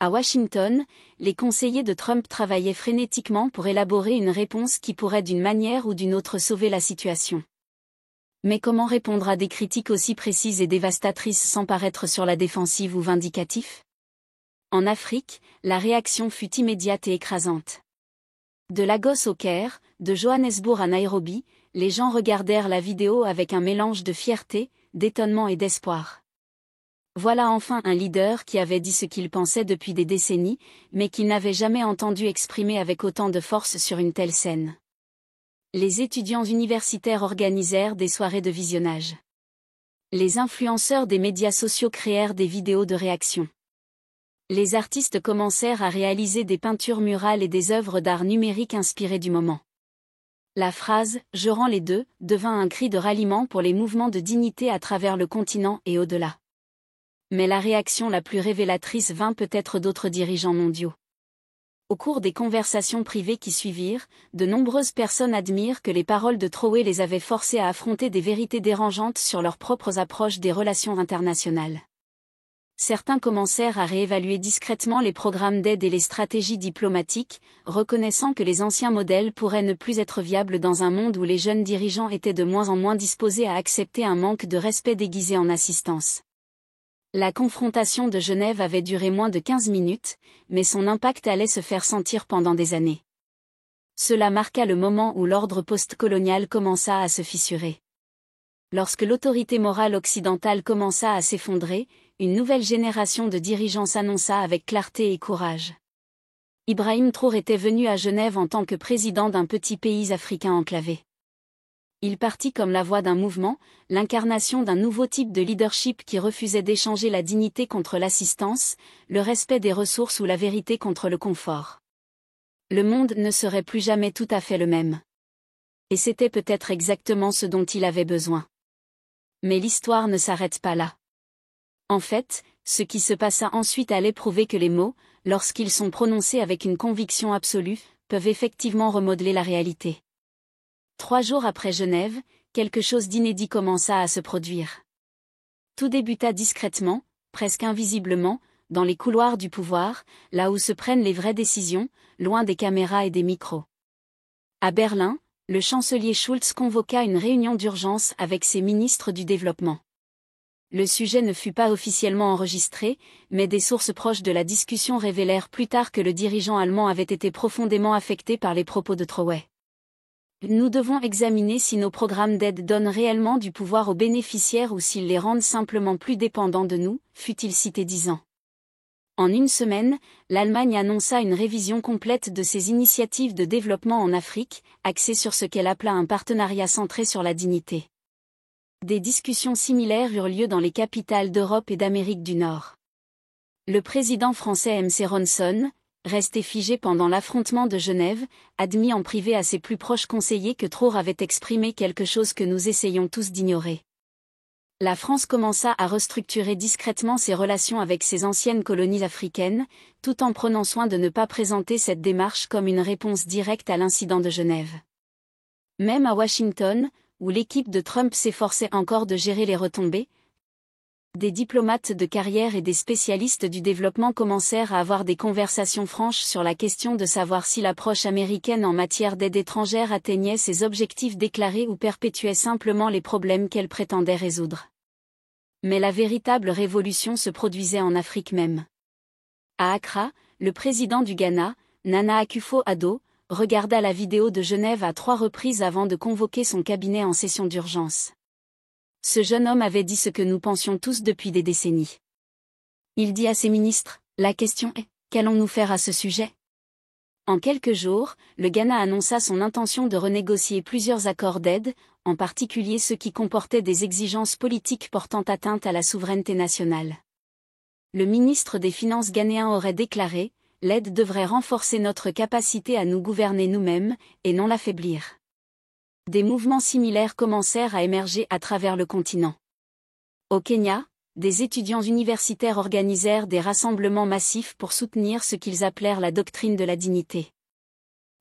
À Washington, les conseillers de Trump travaillaient frénétiquement pour élaborer une réponse qui pourrait d'une manière ou d'une autre sauver la situation. Mais comment répondre à des critiques aussi précises et dévastatrices sans paraître sur la défensive ou vindicatif? En Afrique, la réaction fut immédiate et écrasante. De Lagos au Caire, de Johannesburg à Nairobi, les gens regardèrent la vidéo avec un mélange de fierté, d'étonnement et d'espoir. Voilà enfin un leader qui avait dit ce qu'il pensait depuis des décennies, mais qu'il n'avait jamais entendu exprimer avec autant de force sur une telle scène. Les étudiants universitaires organisèrent des soirées de visionnage. Les influenceurs des médias sociaux créèrent des vidéos de réaction. Les artistes commencèrent à réaliser des peintures murales et des œuvres d'art numérique inspirées du moment. La phrase « Je rends les deux » devint un cri de ralliement pour les mouvements de dignité à travers le continent et au-delà. Mais la réaction la plus révélatrice vint peut-être d'autres dirigeants mondiaux. Au cours des conversations privées qui suivirent, de nombreuses personnes admirent que les paroles de Trowe les avaient forcés à affronter des vérités dérangeantes sur leurs propres approches des relations internationales. Certains commencèrent à réévaluer discrètement les programmes d'aide et les stratégies diplomatiques, reconnaissant que les anciens modèles pourraient ne plus être viables dans un monde où les jeunes dirigeants étaient de moins en moins disposés à accepter un manque de respect déguisé en assistance. La confrontation de Genève avait duré moins de 15 minutes, mais son impact allait se faire sentir pendant des années. Cela marqua le moment où l'ordre post-colonial commença à se fissurer. Lorsque l'autorité morale occidentale commença à s'effondrer, une nouvelle génération de dirigeants s'annonça avec clarté et courage. Ibrahim Traoré était venu à Genève en tant que président d'un petit pays africain enclavé. Il partit comme la voix d'un mouvement, l'incarnation d'un nouveau type de leadership qui refusait d'échanger la dignité contre l'assistance, le respect des ressources ou la vérité contre le confort. Le monde ne serait plus jamais tout à fait le même. Et c'était peut-être exactement ce dont il avait besoin. Mais l'histoire ne s'arrête pas là. En fait, ce qui se passa ensuite allait prouver que les mots, lorsqu'ils sont prononcés avec une conviction absolue, peuvent effectivement remodeler la réalité. 3 jours après Genève, quelque chose d'inédit commença à se produire. Tout débuta discrètement, presque invisiblement, dans les couloirs du pouvoir, là où se prennent les vraies décisions, loin des caméras et des micros. À Berlin, le chancelier Schulz convoqua une réunion d'urgence avec ses ministres du développement. Le sujet ne fut pas officiellement enregistré, mais des sources proches de la discussion révélèrent plus tard que le dirigeant allemand avait été profondément affecté par les propos de Trowe. Nous devons examiner si nos programmes d'aide donnent réellement du pouvoir aux bénéficiaires ou s'ils les rendent simplement plus dépendants de nous, fut-il cité disant. En une semaine, l'Allemagne annonça une révision complète de ses initiatives de développement en Afrique, axée sur ce qu'elle appela un partenariat centré sur la dignité. Des discussions similaires eurent lieu dans les capitales d'Europe et d'Amérique du Nord. Le président français M.C. Ronson, resté figé pendant l'affrontement de Genève, admit en privé à ses plus proches conseillers que Traoré avait exprimé quelque chose que nous essayons tous d'ignorer. La France commença à restructurer discrètement ses relations avec ses anciennes colonies africaines, tout en prenant soin de ne pas présenter cette démarche comme une réponse directe à l'incident de Genève. Même à Washington, où l'équipe de Trump s'efforçait encore de gérer les retombées, des diplomates de carrière et des spécialistes du développement commencèrent à avoir des conversations franches sur la question de savoir si l'approche américaine en matière d'aide étrangère atteignait ses objectifs déclarés ou perpétuait simplement les problèmes qu'elle prétendait résoudre. Mais la véritable révolution se produisait en Afrique même. À Accra, le président du Ghana, Nana Akufo-Addo, regarda la vidéo de Genève à 3 reprises avant de convoquer son cabinet en session d'urgence. Ce jeune homme avait dit ce que nous pensions tous depuis des décennies. Il dit à ses ministres, « La question est, qu'allons-nous faire à ce sujet ?» En quelques jours, le Ghana annonça son intention de renégocier plusieurs accords d'aide, en particulier ceux qui comportaient des exigences politiques portant atteinte à la souveraineté nationale. Le ministre des Finances ghanéen aurait déclaré, « L'aide devrait renforcer notre capacité à nous gouverner nous-mêmes, et non l'affaiblir. » Des mouvements similaires commencèrent à émerger à travers le continent. Au Kenya, des étudiants universitaires organisèrent des rassemblements massifs pour soutenir ce qu'ils appelèrent la doctrine de la dignité.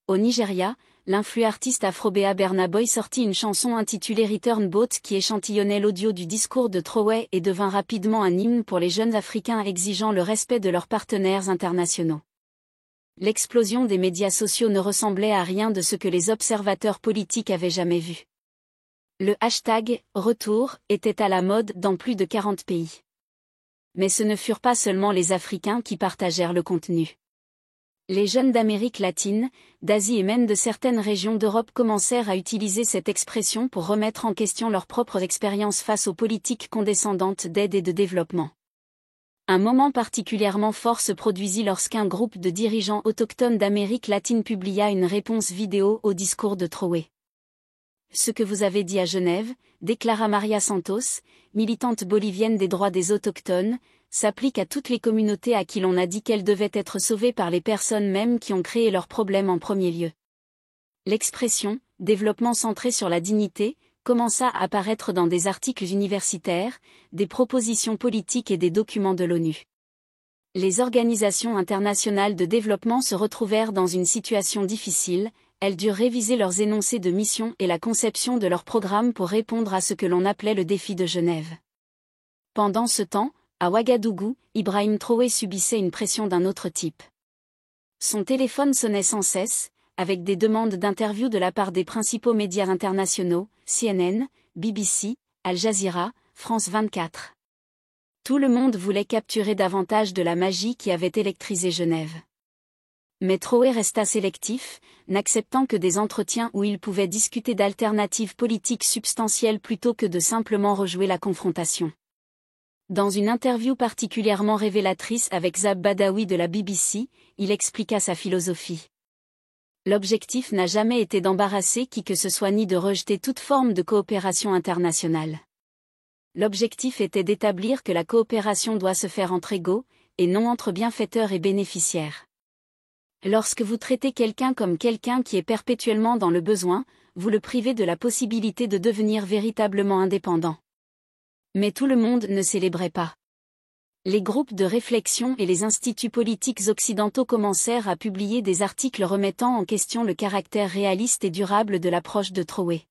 Au Nigeria, l'influent artiste afro-béa Burna Boy sortit une chanson intitulée Return Boat qui échantillonnait l'audio du discours de Trowe et devint rapidement un hymne pour les jeunes Africains exigeant le respect de leurs partenaires internationaux. L'explosion des médias sociaux ne ressemblait à rien de ce que les observateurs politiques avaient jamais vu. Le hashtag « Retour » était à la mode dans plus de 40 pays. Mais ce ne furent pas seulement les Africains qui partagèrent le contenu. Les jeunes d'Amérique latine, d'Asie et même de certaines régions d'Europe commencèrent à utiliser cette expression pour remettre en question leurs propres expériences face aux politiques condescendantes d'aide et de développement. Un moment particulièrement fort se produisit lorsqu'un groupe de dirigeants autochtones d'Amérique latine publia une réponse vidéo au discours de Trowe. ce que vous avez dit à Genève, déclara Maria Santos, militante bolivienne des droits des autochtones, s'applique à toutes les communautés à qui l'on a dit qu'elles devaient être sauvées par les personnes mêmes qui ont créé leurs problèmes en premier lieu. L'expression « développement centré sur la dignité » commença à apparaître dans des articles universitaires, des propositions politiques et des documents de l'ONU. Les organisations internationales de développement se retrouvèrent dans une situation difficile, elles durent réviser leurs énoncés de mission et la conception de leurs programmes pour répondre à ce que l'on appelait le défi de Genève. Pendant ce temps, à Ouagadougou, Ibrahim Traoré subissait une pression d'un autre type. Son téléphone sonnait sans cesse, avec des demandes d'interview de la part des principaux médias internationaux, CNN, BBC, Al Jazeera, France 24. Tout le monde voulait capturer davantage de la magie qui avait électrisé Genève. Mais Traoré resta sélectif, n'acceptant que des entretiens où il pouvait discuter d'alternatives politiques substantielles plutôt que de simplement rejouer la confrontation. Dans une interview particulièrement révélatrice avec Zab Badawi de la BBC, il expliqua sa philosophie. L'objectif n'a jamais été d'embarrasser qui que ce soit ni de rejeter toute forme de coopération internationale. L'objectif était d'établir que la coopération doit se faire entre égaux, et non entre bienfaiteurs et bénéficiaires. Lorsque vous traitez quelqu'un comme quelqu'un qui est perpétuellement dans le besoin, vous le privez de la possibilité de devenir véritablement indépendant. Mais tout le monde ne célébrait pas. Les groupes de réflexion et les instituts politiques occidentaux commencèrent à publier des articles remettant en question le caractère réaliste et durable de l'approche de Traoré.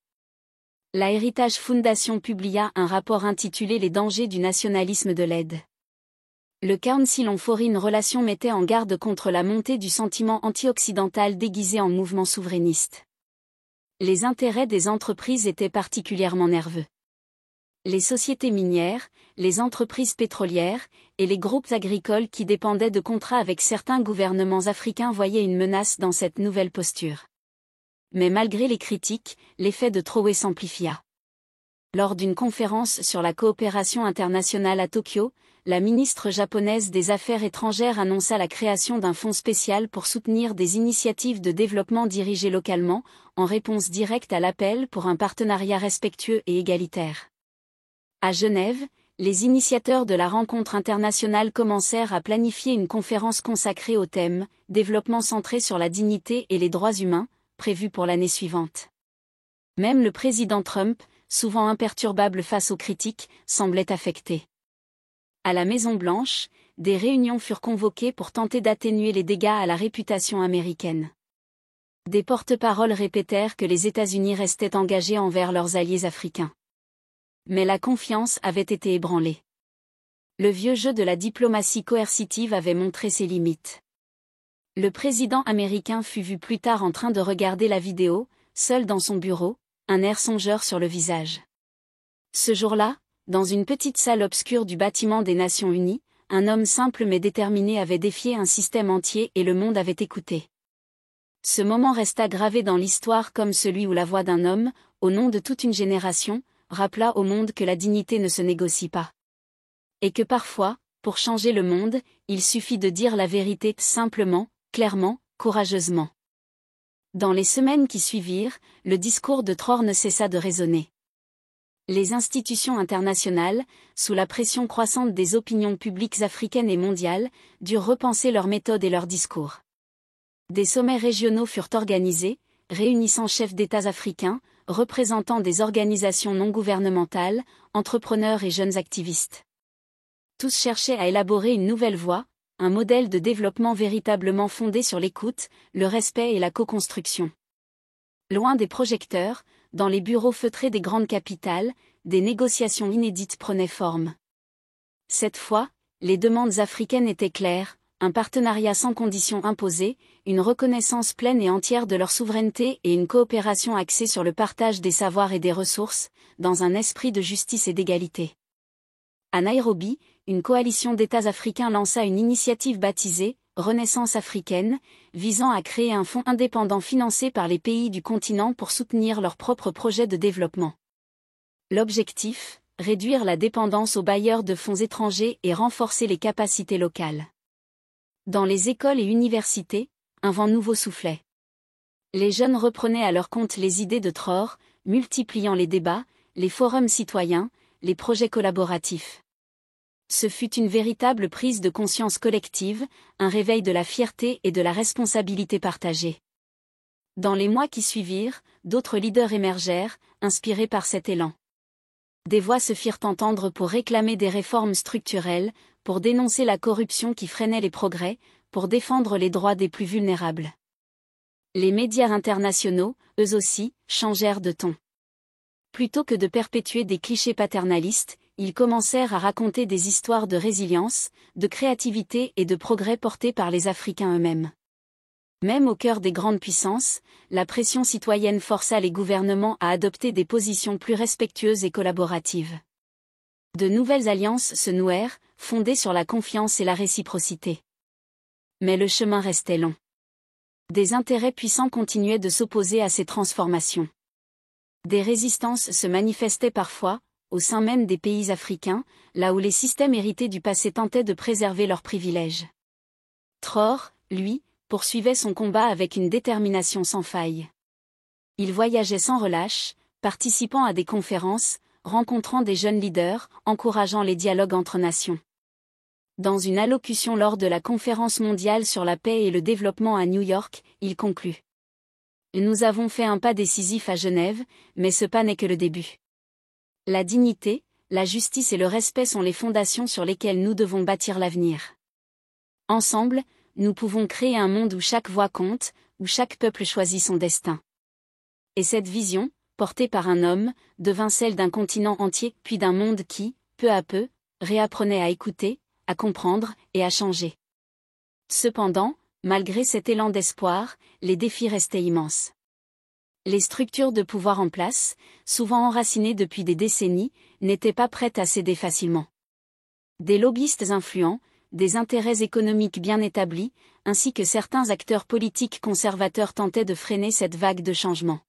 La Heritage Foundation publia un rapport intitulé « Les dangers du nationalisme de l'aide ». Le Council on Foreign Relations mettait en garde contre la montée du sentiment anti-occidental déguisé en mouvement souverainiste. Les intérêts des entreprises étaient particulièrement nerveux. Les sociétés minières, les entreprises pétrolières, et les groupes agricoles qui dépendaient de contrats avec certains gouvernements africains voyaient une menace dans cette nouvelle posture. Mais malgré les critiques, l'effet de Traoré s'amplifia. Lors d'une conférence sur la coopération internationale à Tokyo, la ministre japonaise des Affaires étrangères annonça la création d'un fonds spécial pour soutenir des initiatives de développement dirigées localement, en réponse directe à l'appel pour un partenariat respectueux et égalitaire. À Genève, les initiateurs de la rencontre internationale commencèrent à planifier une conférence consacrée au thème « Développement centré sur la dignité et les droits humains », prévue pour l'année suivante. Même le président Trump, souvent imperturbable face aux critiques, semblait affecté. À la Maison-Blanche, des réunions furent convoquées pour tenter d'atténuer les dégâts à la réputation américaine. Des porte-paroles répétèrent que les États-Unis restaient engagés envers leurs alliés africains. Mais la confiance avait été ébranlée. Le vieux jeu de la diplomatie coercitive avait montré ses limites. Le président américain fut vu plus tard en train de regarder la vidéo, seul dans son bureau, un air songeur sur le visage. Ce jour-là, dans une petite salle obscure du bâtiment des Nations Unies, un homme simple mais déterminé avait défié un système entier et le monde avait écouté. Ce moment resta gravé dans l'histoire comme celui où la voix d'un homme, au nom de toute une génération, rappela au monde que la dignité ne se négocie pas. Et que parfois, pour changer le monde, il suffit de dire la vérité simplement, clairement, courageusement. Dans les semaines qui suivirent, le discours de Traoré ne cessa de résonner. Les institutions internationales, sous la pression croissante des opinions publiques africaines et mondiales, durent repenser leurs méthodes et leurs discours. Des sommets régionaux furent organisés, réunissant chefs d'États africains, représentants des organisations non gouvernementales, entrepreneurs et jeunes activistes. Tous cherchaient à élaborer une nouvelle voie, un modèle de développement véritablement fondé sur l'écoute, le respect et la co-construction. Loin des projecteurs, dans les bureaux feutrés des grandes capitales, des négociations inédites prenaient forme. Cette fois, les demandes africaines étaient claires, un partenariat sans conditions imposées, une reconnaissance pleine et entière de leur souveraineté et une coopération axée sur le partage des savoirs et des ressources, dans un esprit de justice et d'égalité. À Nairobi, une coalition d'États africains lança une initiative baptisée « Renaissance africaine », visant à créer un fonds indépendant financé par les pays du continent pour soutenir leurs propres projets de développement. L'objectif, réduire la dépendance aux bailleurs de fonds étrangers et renforcer les capacités locales. Dans les écoles et universités, un vent nouveau soufflait. Les jeunes reprenaient à leur compte les idées de Traoré, multipliant les débats, les forums citoyens, les projets collaboratifs. Ce fut une véritable prise de conscience collective, un réveil de la fierté et de la responsabilité partagée. Dans les mois qui suivirent, d'autres leaders émergèrent, inspirés par cet élan. Des voix se firent entendre pour réclamer des réformes structurelles, pour dénoncer la corruption qui freinait les progrès, pour défendre les droits des plus vulnérables. Les médias internationaux, eux aussi, changèrent de ton. Plutôt que de perpétuer des clichés paternalistes, ils commencèrent à raconter des histoires de résilience, de créativité et de progrès portés par les Africains eux-mêmes. Même au cœur des grandes puissances, la pression citoyenne força les gouvernements à adopter des positions plus respectueuses et collaboratives. De nouvelles alliances se nouèrent, fondées sur la confiance et la réciprocité. Mais le chemin restait long. Des intérêts puissants continuaient de s'opposer à ces transformations. Des résistances se manifestaient parfois, au sein même des pays africains, là où les systèmes hérités du passé tentaient de préserver leurs privilèges. Traoré, lui, poursuivait son combat avec une détermination sans faille. Il voyageait sans relâche, participant à des conférences, rencontrant des jeunes leaders, encourageant les dialogues entre nations. Dans une allocution lors de la Conférence mondiale sur la paix et le développement à New York, il conclut. Nous avons fait un pas décisif à Genève, mais ce pas n'est que le début. La dignité, la justice et le respect sont les fondations sur lesquelles nous devons bâtir l'avenir. Ensemble, nous pouvons créer un monde où chaque voix compte, où chaque peuple choisit son destin. Et cette vision, portée par un homme, devint celle d'un continent entier, puis d'un monde qui, peu à peu, réapprenait à écouter, à comprendre et à changer. Cependant, malgré cet élan d'espoir, les défis restaient immenses. Les structures de pouvoir en place, souvent enracinées depuis des décennies, n'étaient pas prêtes à céder facilement. Des lobbyistes influents, des intérêts économiques bien établis, ainsi que certains acteurs politiques conservateurs tentaient de freiner cette vague de changement.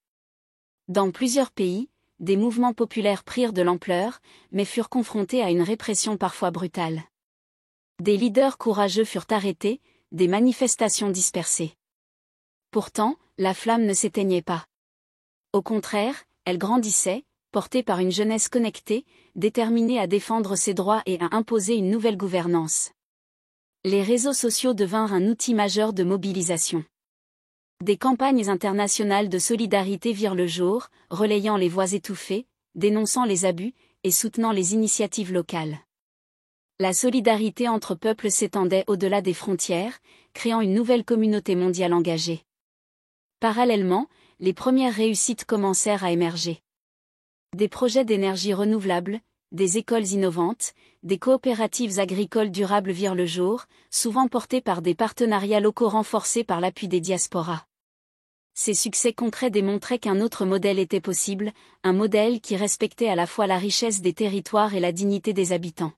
Dans plusieurs pays, des mouvements populaires prirent de l'ampleur, mais furent confrontés à une répression parfois brutale. Des leaders courageux furent arrêtés, des manifestations dispersées. Pourtant, la flamme ne s'éteignait pas. Au contraire, elle grandissait, portée par une jeunesse connectée, déterminée à défendre ses droits et à imposer une nouvelle gouvernance. Les réseaux sociaux devinrent un outil majeur de mobilisation. Des campagnes internationales de solidarité virent le jour, relayant les voix étouffées, dénonçant les abus, et soutenant les initiatives locales. La solidarité entre peuples s'étendait au-delà des frontières, créant une nouvelle communauté mondiale engagée. Parallèlement, les premières réussites commencèrent à émerger. Des projets d'énergie renouvelable, des écoles innovantes, des coopératives agricoles durables virent le jour, souvent portés par des partenariats locaux renforcés par l'appui des diasporas. Ces succès concrets démontraient qu'un autre modèle était possible, un modèle qui respectait à la fois la richesse des territoires et la dignité des habitants.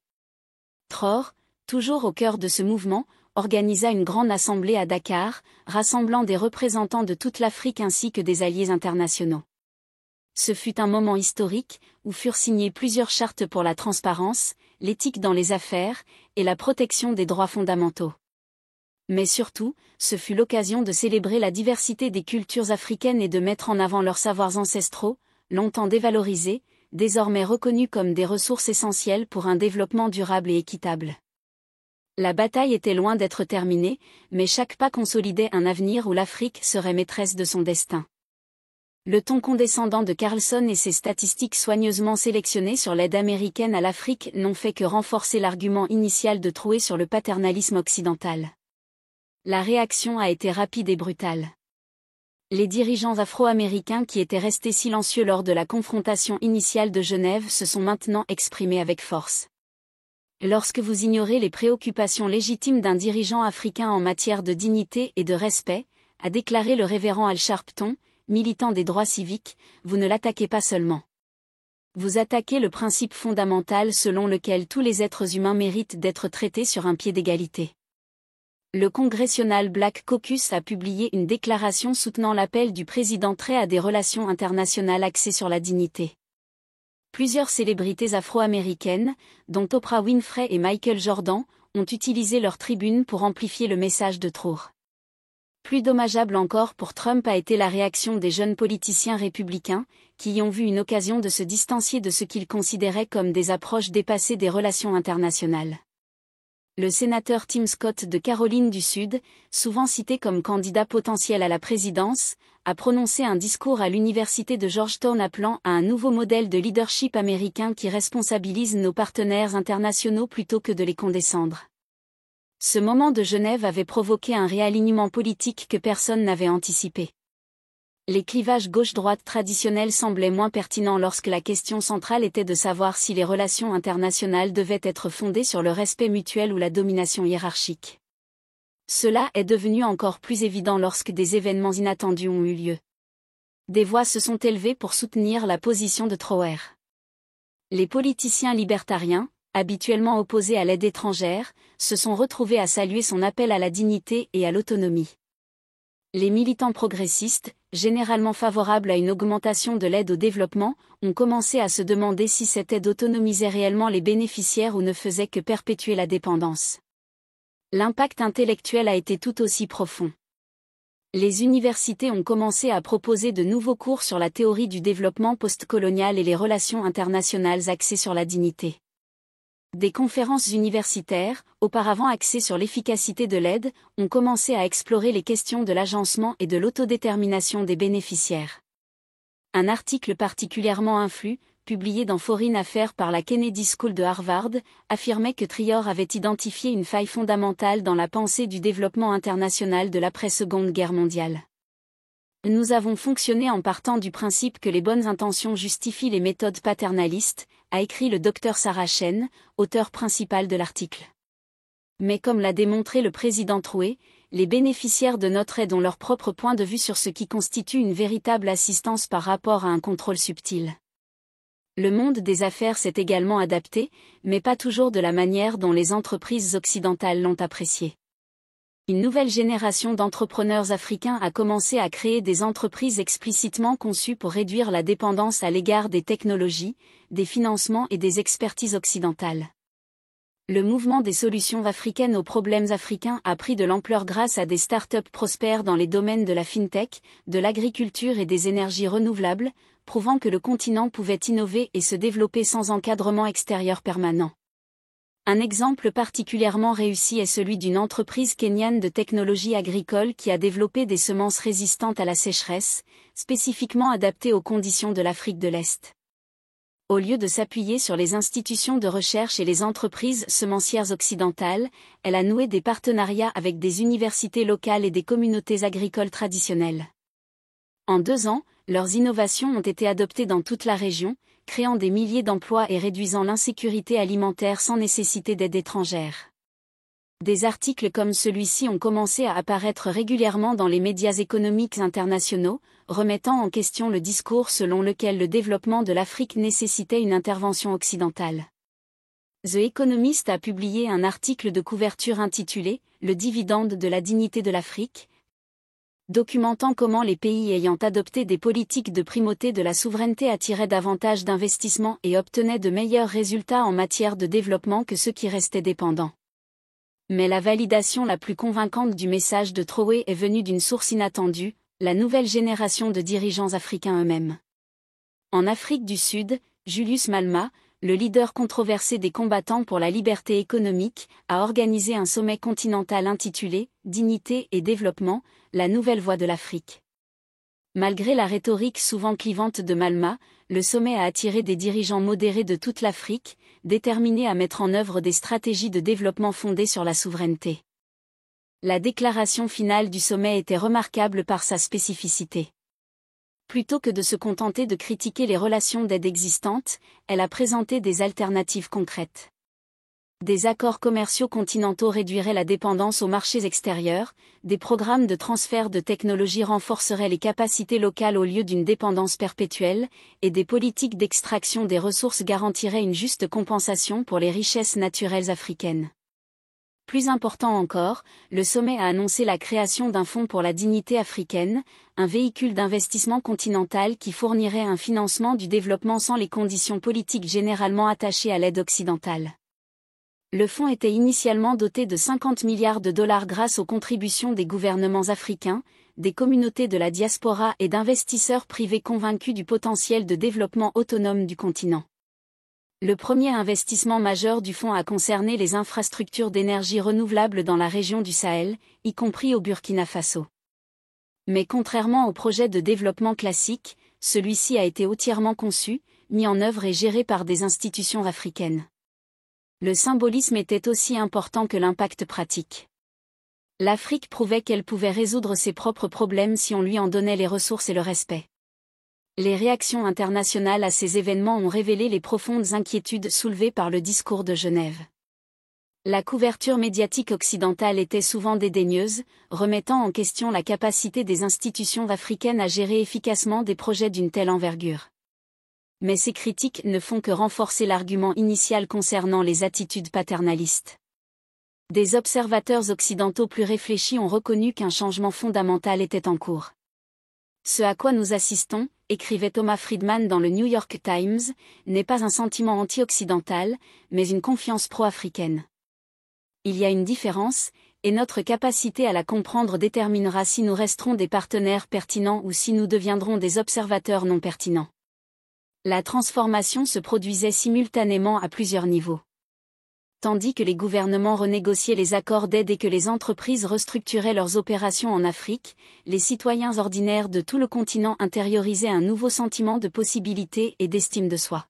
Traoré, toujours au cœur de ce mouvement, organisa une grande assemblée à Dakar, rassemblant des représentants de toute l'Afrique ainsi que des alliés internationaux. Ce fut un moment historique, où furent signées plusieurs chartes pour la transparence, l'éthique dans les affaires, et la protection des droits fondamentaux. Mais surtout, ce fut l'occasion de célébrer la diversité des cultures africaines et de mettre en avant leurs savoirs ancestraux, longtemps dévalorisés, désormais reconnus comme des ressources essentielles pour un développement durable et équitable. La bataille était loin d'être terminée, mais chaque pas consolidait un avenir où l'Afrique serait maîtresse de son destin. Le ton condescendant de Carlson et ses statistiques soigneusement sélectionnées sur l'aide américaine à l'Afrique n'ont fait que renforcer l'argument initial de Traoré sur le paternalisme occidental. La réaction a été rapide et brutale. Les dirigeants afro-américains qui étaient restés silencieux lors de la confrontation initiale de Genève se sont maintenant exprimés avec force. Lorsque vous ignorez les préoccupations légitimes d'un dirigeant africain en matière de dignité et de respect, a déclaré le révérend Al Sharpton, militant des droits civiques, vous ne l'attaquez pas seulement. Vous attaquez le principe fondamental selon lequel tous les êtres humains méritent d'être traités sur un pied d'égalité. Le Congressional Black Caucus a publié une déclaration soutenant l'appel du président Traoré à des relations internationales axées sur la dignité. Plusieurs célébrités afro-américaines, dont Oprah Winfrey et Michael Jordan, ont utilisé leur tribune pour amplifier le message de Traoré. Plus dommageable encore pour Trump a été la réaction des jeunes politiciens républicains, qui y ont vu une occasion de se distancier de ce qu'ils considéraient comme des approches dépassées des relations internationales. Le sénateur Tim Scott de Caroline du Sud, souvent cité comme candidat potentiel à la présidence, a prononcé un discours à l'université de Georgetown appelant à un nouveau modèle de leadership américain qui responsabilise nos partenaires internationaux plutôt que de les condescendre. Ce moment de Genève avait provoqué un réalignement politique que personne n'avait anticipé. Les clivages gauche-droite traditionnels semblaient moins pertinents lorsque la question centrale était de savoir si les relations internationales devaient être fondées sur le respect mutuel ou la domination hiérarchique. Cela est devenu encore plus évident lorsque des événements inattendus ont eu lieu. Des voix se sont élevées pour soutenir la position de Trower. Les politiciens libertariens, habituellement opposés à l'aide étrangère, se sont retrouvés à saluer son appel à la dignité et à l'autonomie. Les militants progressistes, généralement favorables à une augmentation de l'aide au développement, ont commencé à se demander si cette aide autonomisait réellement les bénéficiaires ou ne faisait que perpétuer la dépendance. L'impact intellectuel a été tout aussi profond. Les universités ont commencé à proposer de nouveaux cours sur la théorie du développement postcolonial et les relations internationales axées sur la dignité. Des conférences universitaires, auparavant axées sur l'efficacité de l'aide, ont commencé à explorer les questions de l'agencement et de l'autodétermination des bénéficiaires. Un article particulièrement influent, publié dans Foreign Affairs par la Kennedy School de Harvard, affirmait que Trier avait identifié une faille fondamentale dans la pensée du développement international de l'après-Seconde Guerre mondiale. Nous avons fonctionné en partant du principe que les bonnes intentions justifient les méthodes paternalistes, a écrit le Dr Sarah Chen, auteur principal de l'article. Mais comme l'a démontré le président Troué, les bénéficiaires de notre aide ont leur propre point de vue sur ce qui constitue une véritable assistance par rapport à un contrôle subtil. Le monde des affaires s'est également adapté, mais pas toujours de la manière dont les entreprises occidentales l'ont apprécié. Une nouvelle génération d'entrepreneurs africains a commencé à créer des entreprises explicitement conçues pour réduire la dépendance à l'égard des technologies, des financements et des expertises occidentales. Le mouvement des solutions africaines aux problèmes africains a pris de l'ampleur grâce à des startups prospères dans les domaines de la fintech, de l'agriculture et des énergies renouvelables, prouvant que le continent pouvait innover et se développer sans encadrement extérieur permanent. Un exemple particulièrement réussi est celui d'une entreprise kenyane de technologie agricole qui a développé des semences résistantes à la sécheresse, spécifiquement adaptées aux conditions de l'Afrique de l'Est. Au lieu de s'appuyer sur les institutions de recherche et les entreprises semencières occidentales, elle a noué des partenariats avec des universités locales et des communautés agricoles traditionnelles. En 2 ans, leurs innovations ont été adoptées dans toute la région, créant des milliers d'emplois et réduisant l'insécurité alimentaire sans nécessité d'aide étrangère. Des articles comme celui-ci ont commencé à apparaître régulièrement dans les médias économiques internationaux, remettant en question le discours selon lequel le développement de l'Afrique nécessitait une intervention occidentale. The Economist a publié un article de couverture intitulé « Le dividende de la dignité de l'Afrique », documentant comment les pays ayant adopté des politiques de primauté de la souveraineté attiraient davantage d'investissements et obtenaient de meilleurs résultats en matière de développement que ceux qui restaient dépendants. Mais la validation la plus convaincante du message de Trower est venue d'une source inattendue, la nouvelle génération de dirigeants africains eux-mêmes. En Afrique du Sud, Julius Malema, le leader controversé des combattants pour la liberté économique, a organisé un sommet continental intitulé « Dignité et développement, la nouvelle voie de l'Afrique ». Malgré la rhétorique souvent clivante de Malema, le sommet a attiré des dirigeants modérés de toute l'Afrique, déterminés à mettre en œuvre des stratégies de développement fondées sur la souveraineté. La déclaration finale du sommet était remarquable par sa spécificité. Plutôt que de se contenter de critiquer les relations d'aide existantes, elle a présenté des alternatives concrètes. Des accords commerciaux continentaux réduiraient la dépendance aux marchés extérieurs, des programmes de transfert de technologies renforceraient les capacités locales au lieu d'une dépendance perpétuelle, et des politiques d'extraction des ressources garantiraient une juste compensation pour les richesses naturelles africaines. Plus important encore, le sommet a annoncé la création d'un fonds pour la dignité africaine, un véhicule d'investissement continental qui fournirait un financement du développement sans les conditions politiques généralement attachées à l'aide occidentale. Le fonds était initialement doté de 50 milliards de dollars grâce aux contributions des gouvernements africains, des communautés de la diaspora et d'investisseurs privés convaincus du potentiel de développement autonome du continent. Le premier investissement majeur du fonds a concerné les infrastructures d'énergie renouvelable dans la région du Sahel, y compris au Burkina Faso. Mais contrairement au projet de développement classique, celui-ci a été entièrement conçu, mis en œuvre et géré par des institutions africaines. Le symbolisme était aussi important que l'impact pratique. L'Afrique prouvait qu'elle pouvait résoudre ses propres problèmes si on lui en donnait les ressources et le respect. Les réactions internationales à ces événements ont révélé les profondes inquiétudes soulevées par le discours de Genève. La couverture médiatique occidentale était souvent dédaigneuse, remettant en question la capacité des institutions africaines à gérer efficacement des projets d'une telle envergure. Mais ces critiques ne font que renforcer l'argument initial concernant les attitudes paternalistes. Des observateurs occidentaux plus réfléchis ont reconnu qu'un changement fondamental était en cours. Ce à quoi nous assistons, écrivait Thomas Friedman dans le New York Times, n'est pas un sentiment anti-occidental, mais une confiance pro-africaine. Il y a une différence, et notre capacité à la comprendre déterminera si nous resterons des partenaires pertinents ou si nous deviendrons des observateurs non pertinents. La transformation se produisait simultanément à plusieurs niveaux. Tandis que les gouvernements renégociaient les accords d'aide et que les entreprises restructuraient leurs opérations en Afrique, les citoyens ordinaires de tout le continent intériorisaient un nouveau sentiment de possibilité et d'estime de soi.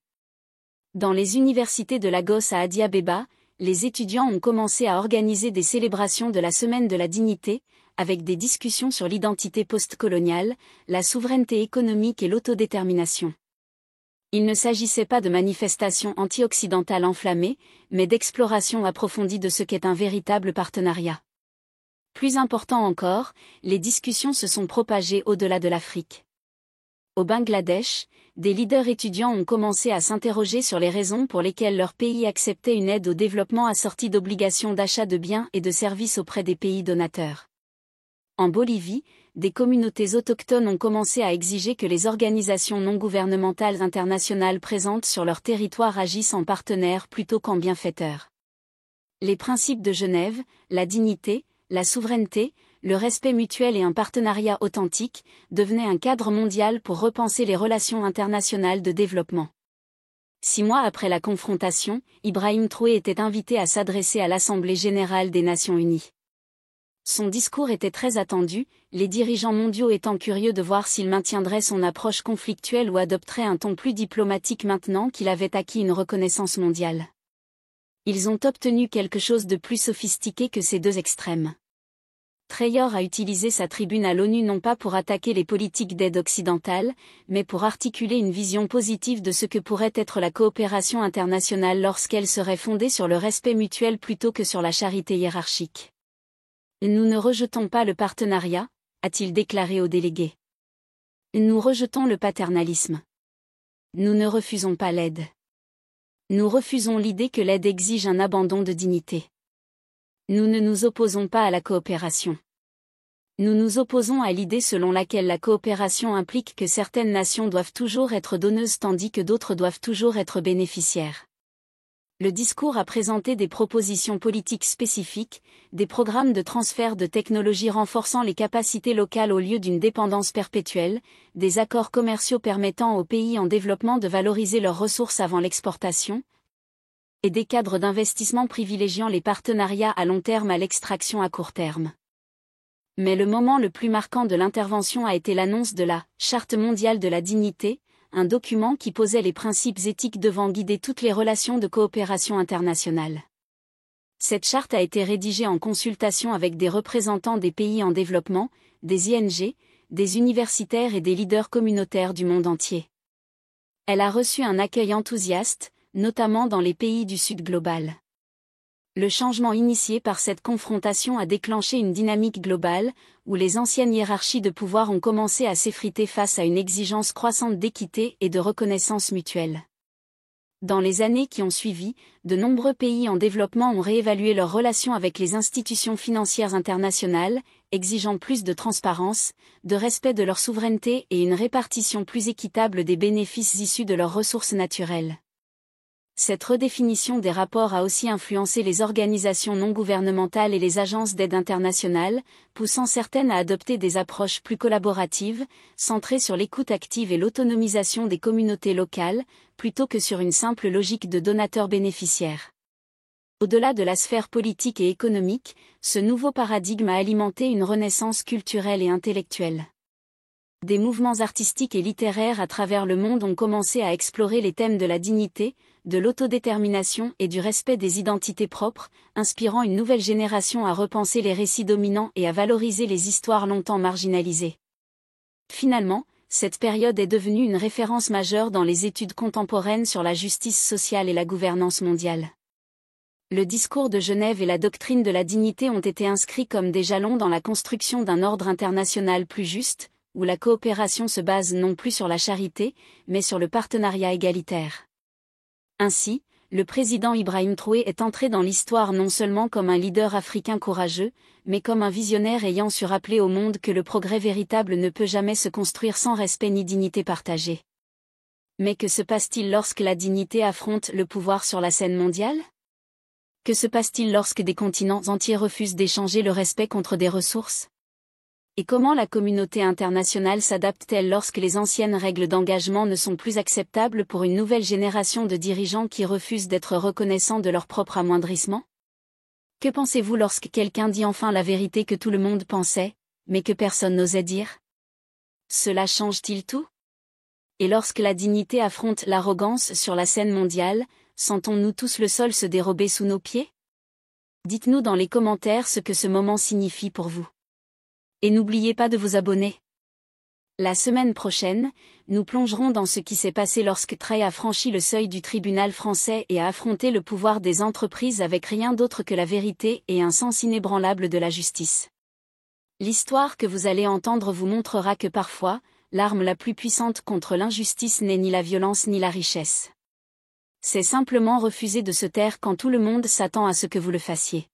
Dans les universités de Lagos à Addis Abeba, les étudiants ont commencé à organiser des célébrations de la Semaine de la Dignité, avec des discussions sur l'identité post-coloniale, la souveraineté économique et l'autodétermination. Il ne s'agissait pas de manifestations anti-occidentales enflammées, mais d'exploration approfondie de ce qu'est un véritable partenariat. Plus important encore, les discussions se sont propagées au-delà de l'Afrique. Au Bangladesh, des leaders étudiants ont commencé à s'interroger sur les raisons pour lesquelles leur pays acceptait une aide au développement assortie d'obligations d'achat de biens et de services auprès des pays donateurs. En Bolivie, des communautés autochtones ont commencé à exiger que les organisations non gouvernementales internationales présentes sur leur territoire agissent en partenaires plutôt qu'en bienfaiteurs. Les principes de Genève, la dignité, la souveraineté, le respect mutuel et un partenariat authentique, devenaient un cadre mondial pour repenser les relations internationales de développement. 6 mois après la confrontation, Ibrahim Traoré était invité à s'adresser à l'Assemblée générale des Nations unies. Son discours était très attendu, les dirigeants mondiaux étant curieux de voir s'il maintiendrait son approche conflictuelle ou adopterait un ton plus diplomatique maintenant qu'il avait acquis une reconnaissance mondiale. Ils ont obtenu quelque chose de plus sophistiqué que ces deux extrêmes. Traoré a utilisé sa tribune à l'ONU non pas pour attaquer les politiques d'aide occidentale, mais pour articuler une vision positive de ce que pourrait être la coopération internationale lorsqu'elle serait fondée sur le respect mutuel plutôt que sur la charité hiérarchique. Nous ne rejetons pas le partenariat, a-t-il déclaré aux délégués. Nous rejetons le paternalisme. Nous ne refusons pas l'aide. Nous refusons l'idée que l'aide exige un abandon de dignité. Nous ne nous opposons pas à la coopération. Nous nous opposons à l'idée selon laquelle la coopération implique que certaines nations doivent toujours être donneuses tandis que d'autres doivent toujours être bénéficiaires. Le discours a présenté des propositions politiques spécifiques, des programmes de transfert de technologies renforçant les capacités locales au lieu d'une dépendance perpétuelle, des accords commerciaux permettant aux pays en développement de valoriser leurs ressources avant l'exportation, et des cadres d'investissement privilégiant les partenariats à long terme à l'extraction à court terme. Mais le moment le plus marquant de l'intervention a été l'annonce de la « Charte mondiale de la dignité », un document qui posait les principes éthiques devant guider toutes les relations de coopération internationale. Cette charte a été rédigée en consultation avec des représentants des pays en développement, des ING, des universitaires et des leaders communautaires du monde entier. Elle a reçu un accueil enthousiaste, notamment dans les pays du Sud global. Le changement initié par cette confrontation a déclenché une dynamique globale, où les anciennes hiérarchies de pouvoir ont commencé à s'effriter face à une exigence croissante d'équité et de reconnaissance mutuelle. Dans les années qui ont suivi, de nombreux pays en développement ont réévalué leurs relations avec les institutions financières internationales, exigeant plus de transparence, de respect de leur souveraineté et une répartition plus équitable des bénéfices issus de leurs ressources naturelles. Cette redéfinition des rapports a aussi influencé les organisations non gouvernementales et les agences d'aide internationale, poussant certaines à adopter des approches plus collaboratives, centrées sur l'écoute active et l'autonomisation des communautés locales, plutôt que sur une simple logique de donateur-bénéficiaire. Au-delà de la sphère politique et économique, ce nouveau paradigme a alimenté une renaissance culturelle et intellectuelle. Des mouvements artistiques et littéraires à travers le monde ont commencé à explorer les thèmes de la dignité, de l'autodétermination et du respect des identités propres, inspirant une nouvelle génération à repenser les récits dominants et à valoriser les histoires longtemps marginalisées. Finalement, cette période est devenue une référence majeure dans les études contemporaines sur la justice sociale et la gouvernance mondiale. Le discours de Genève et la doctrine de la dignité ont été inscrits comme des jalons dans la construction d'un ordre international plus juste, où la coopération se base non plus sur la charité, mais sur le partenariat égalitaire. Ainsi, le président Ibrahim Traoré est entré dans l'histoire non seulement comme un leader africain courageux, mais comme un visionnaire ayant su rappeler au monde que le progrès véritable ne peut jamais se construire sans respect ni dignité partagée. Mais que se passe-t-il lorsque la dignité affronte le pouvoir sur la scène mondiale ? Que se passe-t-il lorsque des continents entiers refusent d'échanger le respect contre des ressources ? Et comment la communauté internationale s'adapte-t-elle lorsque les anciennes règles d'engagement ne sont plus acceptables pour une nouvelle génération de dirigeants qui refusent d'être reconnaissants de leur propre amoindrissement ? Que pensez-vous lorsque quelqu'un dit enfin la vérité que tout le monde pensait, mais que personne n'osait dire ? Cela change-t-il tout ? Et lorsque la dignité affronte l'arrogance sur la scène mondiale, sentons-nous tous le sol se dérober sous nos pieds ? Dites-nous dans les commentaires ce que ce moment signifie pour vous. Et n'oubliez pas de vous abonner. La semaine prochaine, nous plongerons dans ce qui s'est passé lorsque Traoré a franchi le seuil du tribunal français et a affronté le pouvoir des entreprises avec rien d'autre que la vérité et un sens inébranlable de la justice. L'histoire que vous allez entendre vous montrera que parfois, l'arme la plus puissante contre l'injustice n'est ni la violence ni la richesse. C'est simplement refuser de se taire quand tout le monde s'attend à ce que vous le fassiez.